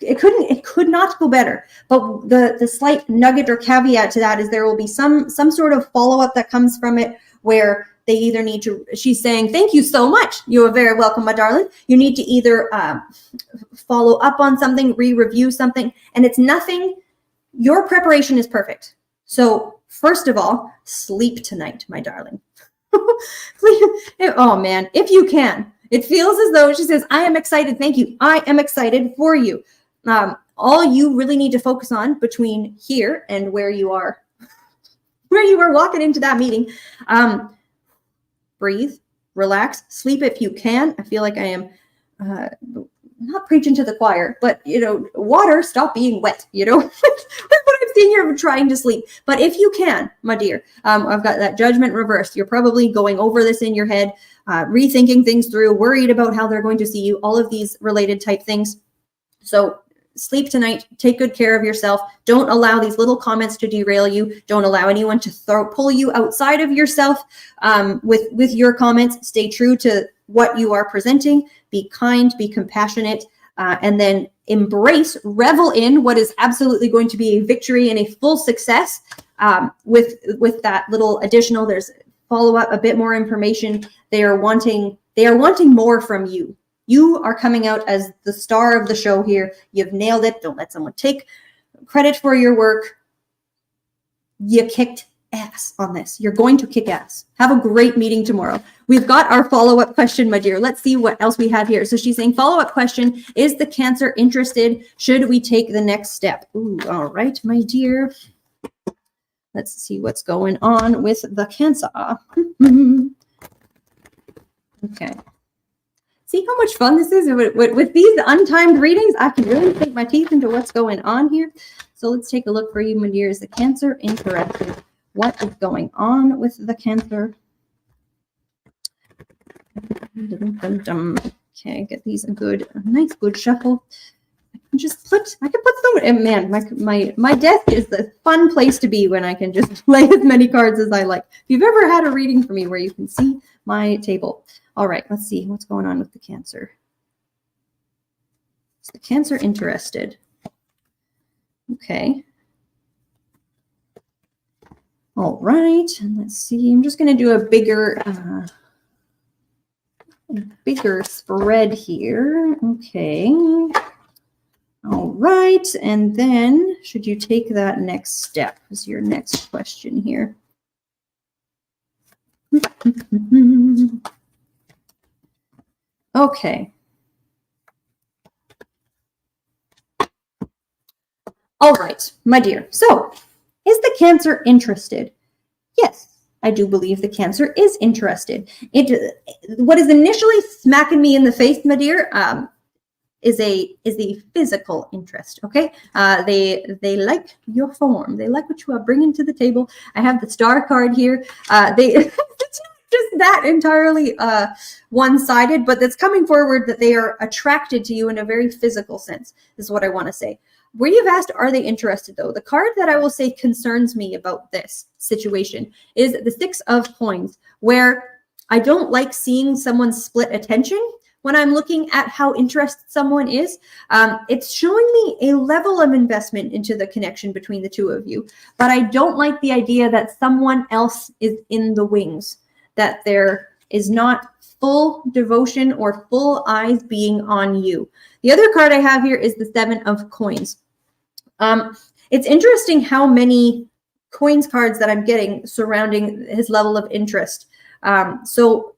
it could not go better. But the slight nugget or caveat to that is there will be some sort of follow-up that comes from it, where they either need to, she's saying, thank you so much. You are very welcome, my darling. You need to either follow up on something, re-review something, and it's nothing. Your preparation is perfect. So first of all, sleep tonight, my darling. Oh man, if you can. It feels as though she says, I am excited. Thank you. I am excited for you. All you really need to focus on between here and where you are walking into that meeting, breathe, relax, sleep if you can. I feel like I am not preaching to the choir, but water, stop being wet. That's what I'm seeing here. I'm trying to sleep, but if you can, my dear, I've got that judgment reversed. You're probably going over this in your head, rethinking things through, worried about how they're going to see you, all of these related type things. So sleep tonight, take good care of yourself. Don't allow these little comments to derail you. Don't allow anyone to pull you outside of yourself with your comments. Stay true to what you are presenting. Be kind, be compassionate, and then embrace, revel in what is absolutely going to be a victory and a full success with that little additional. There's follow-up, a bit more information. They are wanting more from you. You are coming out as the star of the show here. You've nailed it. Don't let someone take credit for your work. You kicked ass on this. You're going to kick ass. Have a great meeting tomorrow. We've got our follow-up question, my dear. Let's see what else we have here. So she's saying, follow-up question, is the Cancer interested? Should we take the next step? Ooh, all right, my dear. Let's see what's going on with the Cancer. Okay. See how much fun this is? With these untimed readings, I can really sink my teeth into what's going on here. So let's take a look for you, my dear. Is the Cancer interested? What is going on with the Cancer? Okay, get these a nice good shuffle. I can put some, and man, my desk is the fun place to be when I can just play as many cards as I like. If you've ever had a reading for me where you can see my table. All right, let's see what's going on with the Cancer. Is the Cancer interested? Okay. All right, and let's see. I'm just going to do a bigger spread here. Okay. All right, and then should you take that next step? Is your next question here. Okay. All right, my dear. So, is the Cancer interested? Yes, I do believe the Cancer is interested. What is initially smacking me in the face, my dear, is a physical interest. Okay, they like your form. They like what you are bringing to the table. I have the Star card here. It's not just that entirely one-sided, but that's coming forward that they are attracted to you in a very physical sense, is what I want to say. Where you've asked, are they interested, though? The card that I will say concerns me about this situation is the Six of Coins, where I don't like seeing someone split attention when I'm looking at how interested someone is. It's showing me a level of investment into the connection between the two of you, but I don't like the idea that someone else is in the wings, that there is not full devotion or full eyes being on you. The other card I have here is the Seven of Coins. It's interesting how many coins cards that I'm getting surrounding his level of interest. So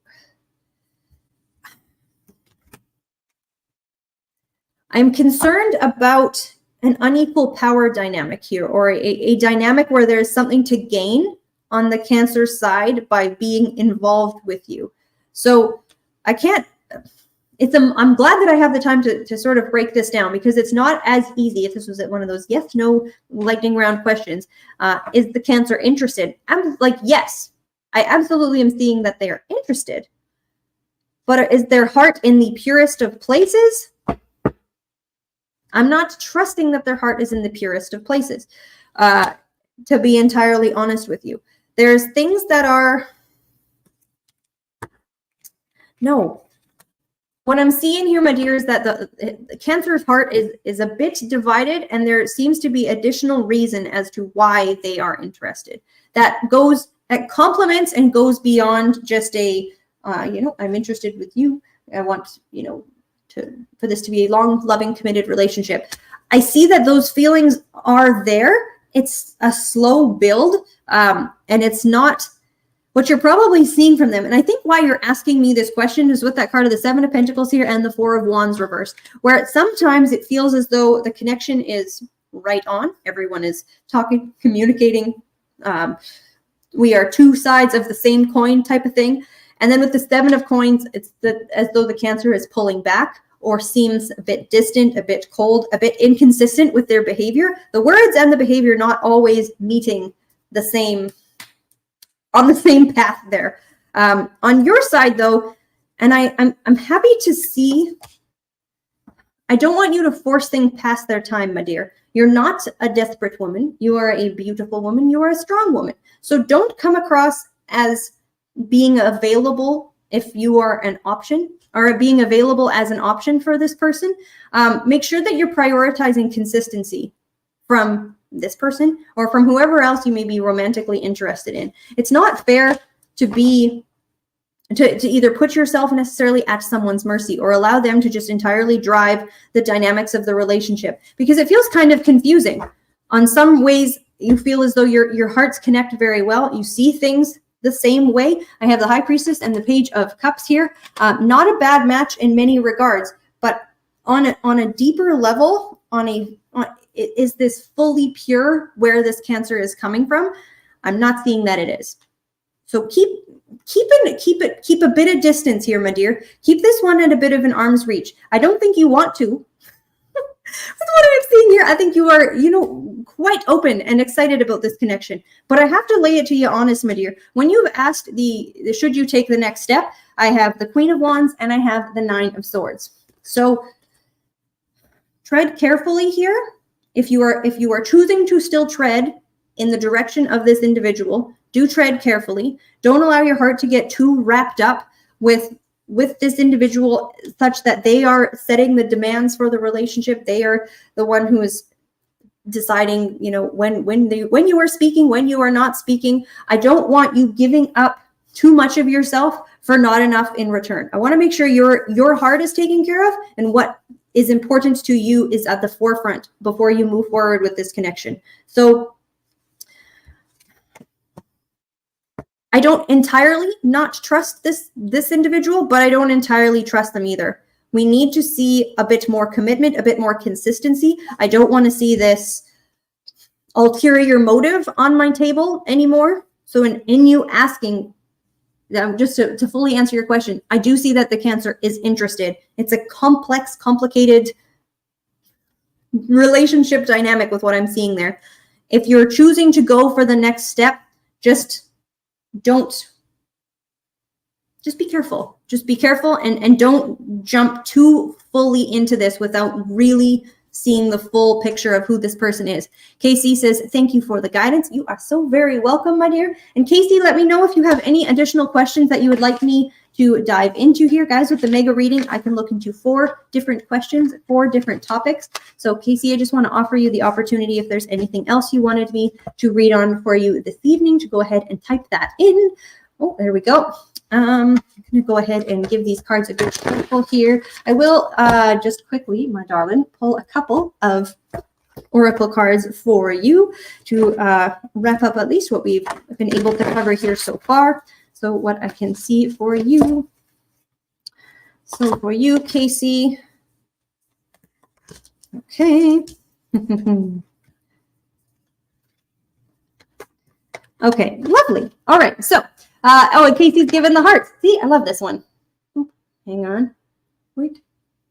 I'm concerned about an unequal power dynamic here, or a dynamic where there's something to gain on the Cancer side by being involved with you. So I can't, I'm glad that I have the time to sort of break this down, because it's not as easy. If this was one of those yes, no, lightning round questions, is the Cancer interested? I'm like, yes, I absolutely am seeing that they are interested, but is their heart in the purest of places? I'm not trusting that their heart is in the purest of places, to be entirely honest with you. There's things that are, no. What I'm seeing here, my dear, is that the Cancer's heart is a bit divided, and there seems to be additional reason as to why they are interested. That complements and goes beyond just a, I'm interested with you. I want, for this to be a long, loving, committed relationship. I see that those feelings are there. It's a slow build, and it's not what you're probably seeing from them. And I think why you're asking me this question is with that card of the Seven of Pentacles here and the Four of Wands reverse, where sometimes it feels as though the connection is right on. Everyone is talking, communicating. We are two sides of the same coin type of thing. And then with the Seven of Coins, it's as though the Cancer is pulling back, or seems a bit distant, a bit cold, a bit inconsistent with their behavior. The words and the behavior not always meeting the same, on the same path there. On your side, though, and I'm happy to see, I don't want you to force things past their time, my dear. You're not a desperate woman. You are a beautiful woman. You are a strong woman. So don't come across as being available if you are an option, or being available as an option for this person. Make sure that you're prioritizing consistency from this person or from whoever else you may be romantically interested in. It's not fair to either put yourself necessarily at someone's mercy or allow them to just entirely drive the dynamics of the relationship, because it feels kind of confusing. On some ways, you feel as though your hearts connect very well. You see things the same way. I have the High Priestess and the Page of Cups here. Not a bad match in many regards, but on a deeper level, is this fully pure where this Cancer is coming from? I'm not seeing that it is. So keep a bit of distance here, my dear. Keep this one at a bit of an arm's reach. I don't think you want to. With what I'm seeing here, I think you are, quite open and excited about this connection. But I have to lay it to you honest, my dear. When you've asked should you take the next step, I have the Queen of Wands and I have the Nine of Swords. So tread carefully here. If you are choosing to still tread in the direction of this individual, do tread carefully. Don't allow your heart to get too wrapped up with this individual such that they are setting the demands for the relationship. They are the one who is deciding, when you are speaking, when you are not speaking. I don't want you giving up too much of yourself for not enough in return. I want to make sure your heart is taken care of, and what is important to you is at the forefront before you move forward with this connection. So I don't entirely not trust this individual, but I don't entirely trust them either. We need to see a bit more commitment, a bit more consistency. I don't want to see this ulterior motive on my table anymore. So in you asking, just to fully answer your question, I do see that the Cancer is interested. It's a complex, complicated relationship dynamic with what I'm seeing there. If you're choosing to go for the next step, just be careful. Just be careful and don't jump too fully into this without really seeing the full picture of who this person is. Casey says, thank you for the guidance. You are so very welcome, my dear. And Casey, let me know if you have any additional questions that you would like me to dive into here. Guys, with the mega reading, I can look into 4 different questions, 4 different topics. So Casey, I just want to offer you the opportunity, if there's anything else you wanted me to read on for you this evening, to go ahead and type that in. Oh, there we go. I'm going to go ahead and give these cards a good shuffle here. I will just quickly, my darling, pull a couple of oracle cards for you to wrap up at least what we've been able to cover here so far. So what I can see for you. So for you, Casey, Okay. Okay, lovely. All right, so, oh, and Casey's given the hearts. See, I love this one. Oop, hang on. Wait.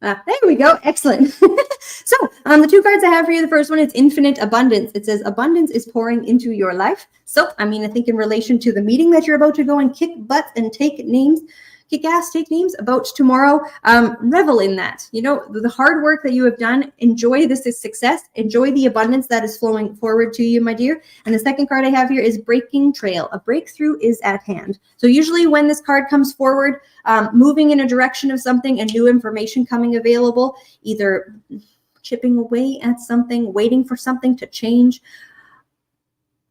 There we go. Excellent. So, the two cards I have for you, the first one is infinite abundance. It says abundance is pouring into your life. So, I mean, I think in relation to the meeting that you're about to go and kick butt and take names, kick ass, take names about tomorrow, revel in that. You know, the hard work that you have done, enjoy this success, enjoy the abundance that is flowing forward to you, my dear. And the second card I have here is breaking trail. A breakthrough is at hand. So usually when this card comes forward, moving in a direction of something and new information coming available, either chipping away at something, waiting for something to change,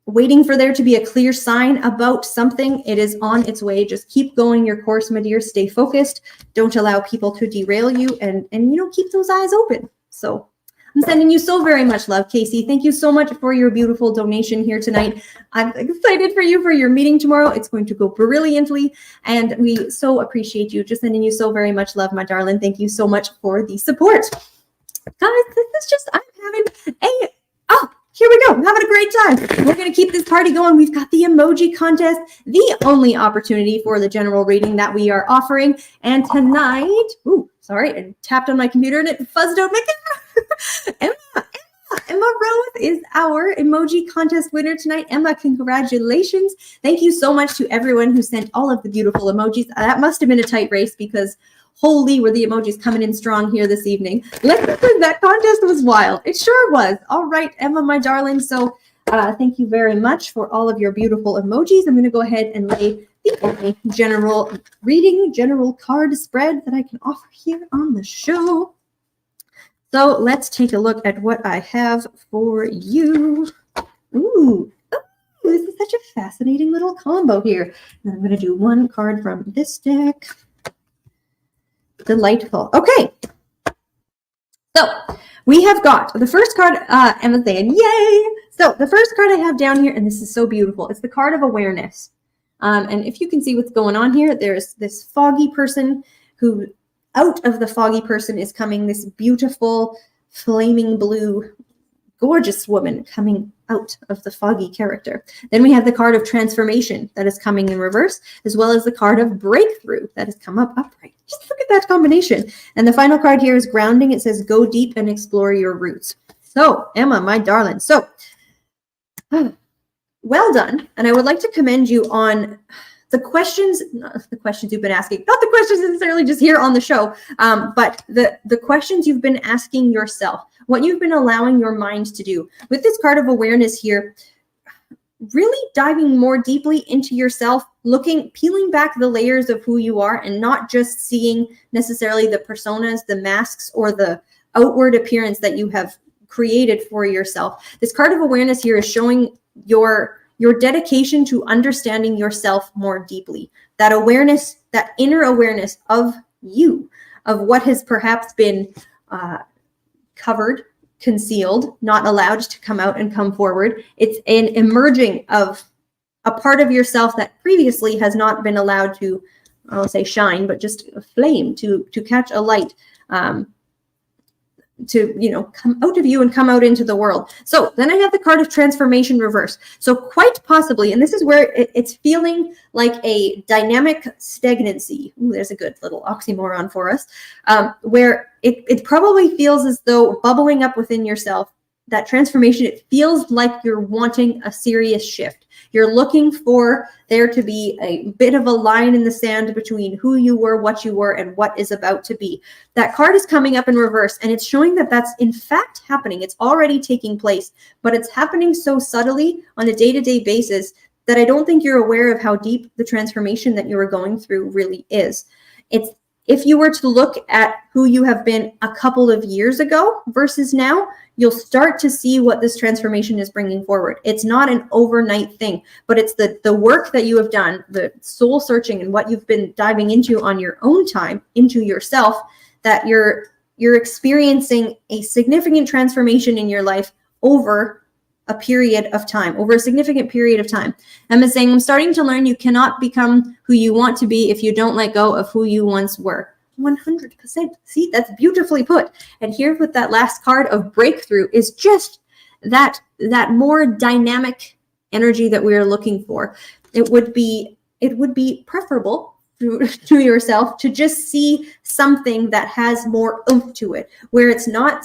waiting for there to be a clear sign about something, it is on its way. Just keep going your course, my dear. Stay focused. Don't allow people to derail you, and you know, keep those eyes open. So I'm sending you so very much love, Casey. Thank you so much for your beautiful donation here tonight. I'm excited for you for your meeting tomorrow. It's going to go brilliantly, and we so appreciate you. Just sending you so very much love, my darling. Thank you so much for the support. Guys, this is just, I'm having a, oh, here we go. I'm having a great time. We're going to keep this party going. We've got the emoji contest, the only opportunity for the general reading that we are offering. And tonight, ooh, sorry, I tapped on my computer and it fuzzed out my camera. Emma Rose is our emoji contest winner tonight. Emma, congratulations. Thank you so much to everyone who sent all of the beautiful emojis. That must have been a tight race because holy, were the emojis coming in strong here this evening. That contest was wild. It sure was. All right, Emma, my darling. So thank you very much for all of your beautiful emojis. I'm going to go ahead and lay the only general reading, general card spread that I can offer here on the show. So let's take a look at what I have for you. Ooh, this is such a fascinating little combo here. And I'm going to do one card from this deck. Delightful. Okay. So we have got the first card, Emma's saying, yay. So the first card I have down here, and this is so beautiful, it's the card of awareness. And if you can see what's going on here, there's this foggy person who, out of the foggy person is coming this beautiful, flaming blue, gorgeous woman coming out of the foggy character. Then we have the card of transformation that is coming in reverse, as well as the card of breakthrough that has come up upright. Just look at that combination. And the final card here is grounding. It says, go deep and explore your roots. So, Emma, my darling. So, well done. And I would like to commend you on the questions, not the questions you've been asking, not the questions necessarily just here on the show, but the questions you've been asking yourself, what you've been allowing your mind to do. With this card of awareness here, really diving more deeply into yourself, peeling back the layers of who you are and not just seeing necessarily the personas, the masks, or the outward appearance that you have created for yourself. This card of awareness here is showing your dedication to understanding yourself more deeply. That awareness, that inner awareness of you, of what has perhaps been covered, concealed, not allowed to come out and come forward. It's an emerging of a part of yourself that previously has not been allowed to, I'll say shine, but just a flame, to catch a light, to, you know, come out of you and come out into the world. So then I have the card of transformation reverse. So quite possibly, and this is where it's feeling like a dynamic stagnancy. Ooh, there's a good little oxymoron for us, where it probably feels as though bubbling up within yourself, that transformation, it feels like you're wanting a serious shift. You're looking for there to be a bit of a line in the sand between who you were, what you were, and what is about to be. That card is coming up in reverse, and it's showing that that's in fact happening. It's already taking place, but it's happening so subtly on a day-to-day basis that I don't think you're aware of how deep the transformation that you are going through really is. If you were to look at who you have been a couple of years ago versus now, you'll start to see what this transformation is bringing forward. It's not an overnight thing, but it's the work that you have done, the soul searching and what you've been diving into on your own time, into yourself, that you're experiencing a significant transformation in your life over a period of time, over a significant period of time. Emma's saying, I'm starting to learn you cannot become who you want to be if you don't let go of who you once were. 100%. See, that's beautifully put. And here with that last card of breakthrough is just that more dynamic energy that we are looking for. It would be preferable to yourself to just see something that has more oomph to it, where it's not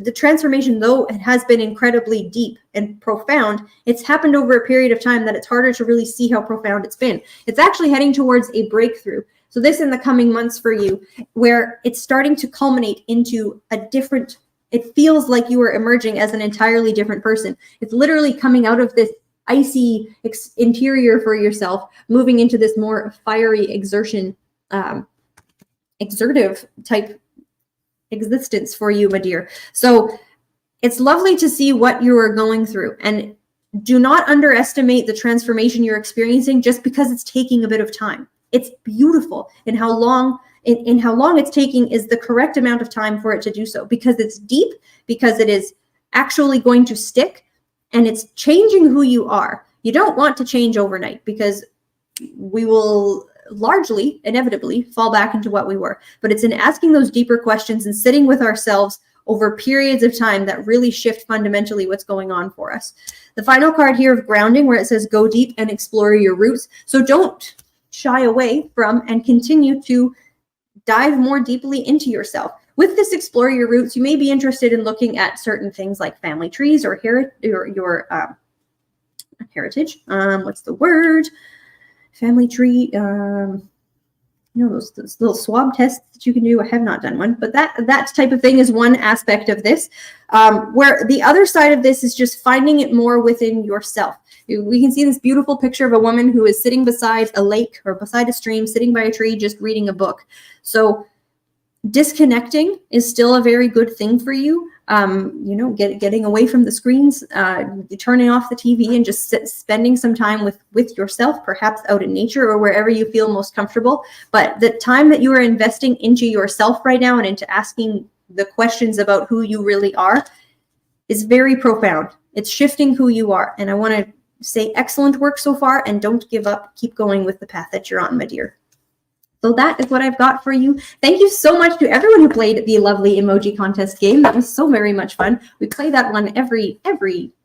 the transformation, though it has been incredibly deep and profound, it's happened over a period of time that it's harder to really see how profound it's been. It's actually heading towards a breakthrough. So this in the coming months for you, where it's starting to culminate into a different, it feels like you are emerging as an entirely different person. It's literally coming out of this icy interior for yourself, moving into this more fiery exertive type existence for you, my dear. So it's lovely to see what you are going through, and do not underestimate the transformation you're experiencing just because it's taking a bit of time. It's beautiful, and how long it's taking is the correct amount of time for it to do so, because it's deep, because it is actually going to stick, and it's changing who you are. You don't want to change overnight, because we will largely, inevitably, fall back into what we were. But it's in asking those deeper questions and sitting with ourselves over periods of time that really shift fundamentally what's going on for us. The final card here of grounding, where it says go deep and explore your roots. So don't shy away from and continue to dive more deeply into yourself. With this explore your roots, you may be interested in looking at certain things like family trees or your heritage. What's the word? Family tree. Those little swab tests that you can do. I have not done one, but that type of thing is one aspect of this. Where the other side of this is just finding it more within yourself. We can see this beautiful picture of a woman who is sitting beside a lake or beside a stream, sitting by a tree, just reading a book. So disconnecting is still a very good thing for you. Getting away from the screens, turning off the TV, and just spending some time with yourself, perhaps out in nature or wherever you feel most comfortable. But the time that you are investing into yourself right now and into asking the questions about who you really are is very profound. It's shifting who you are. And I want to say excellent work so far, and don't give up. Keep going with the path that you're on, my dear. So that is what I've got for you. Thank you so much to everyone who played the lovely emoji contest game. That was so very much fun. We play that one every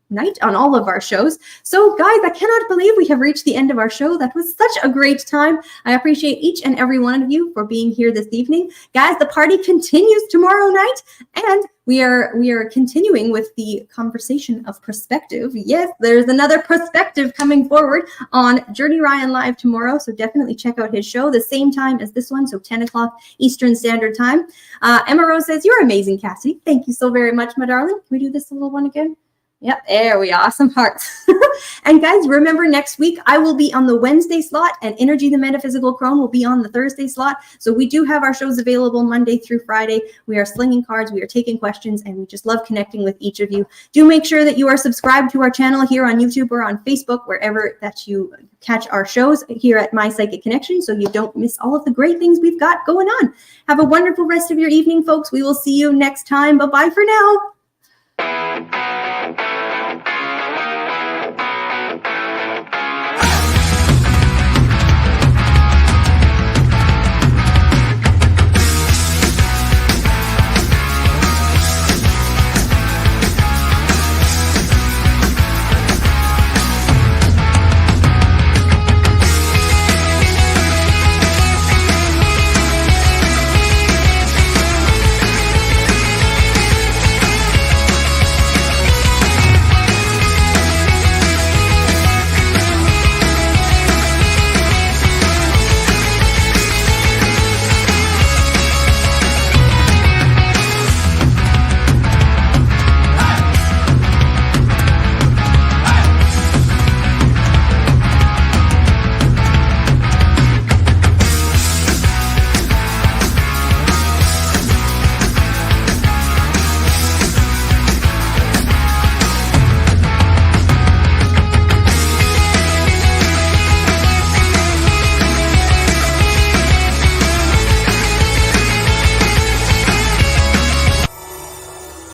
night on all of our shows. So guys, I cannot believe we have reached the end of our show. That was such a great time. I appreciate each and every one of you for being here this evening. Guys, the party continues tomorrow night, and we are continuing with the conversation of perspective. Yes, there's another perspective coming forward on Journey Ryan Live tomorrow, so definitely check out his show the same time as this one, so 10 o'clock Eastern Standard Time. Emma Rose says, you're amazing, Cassidy. Thank you so very much, my darling. Can we do this little one again? Yep, there we are, some hearts. And guys, remember next week I will be on the Wednesday slot, and Energy the Metaphysical Crone will be on the Thursday slot. So we do have our shows available Monday through Friday. We are slinging cards, we are taking questions, and we just love connecting with each of you. Do make sure that you are subscribed to our channel here on YouTube or on Facebook, wherever that you catch our shows here at My Psychic Connection, so you don't miss all of the great things we've got going on. Have a wonderful rest of your evening, folks. We will see you next time. Bye-bye for now.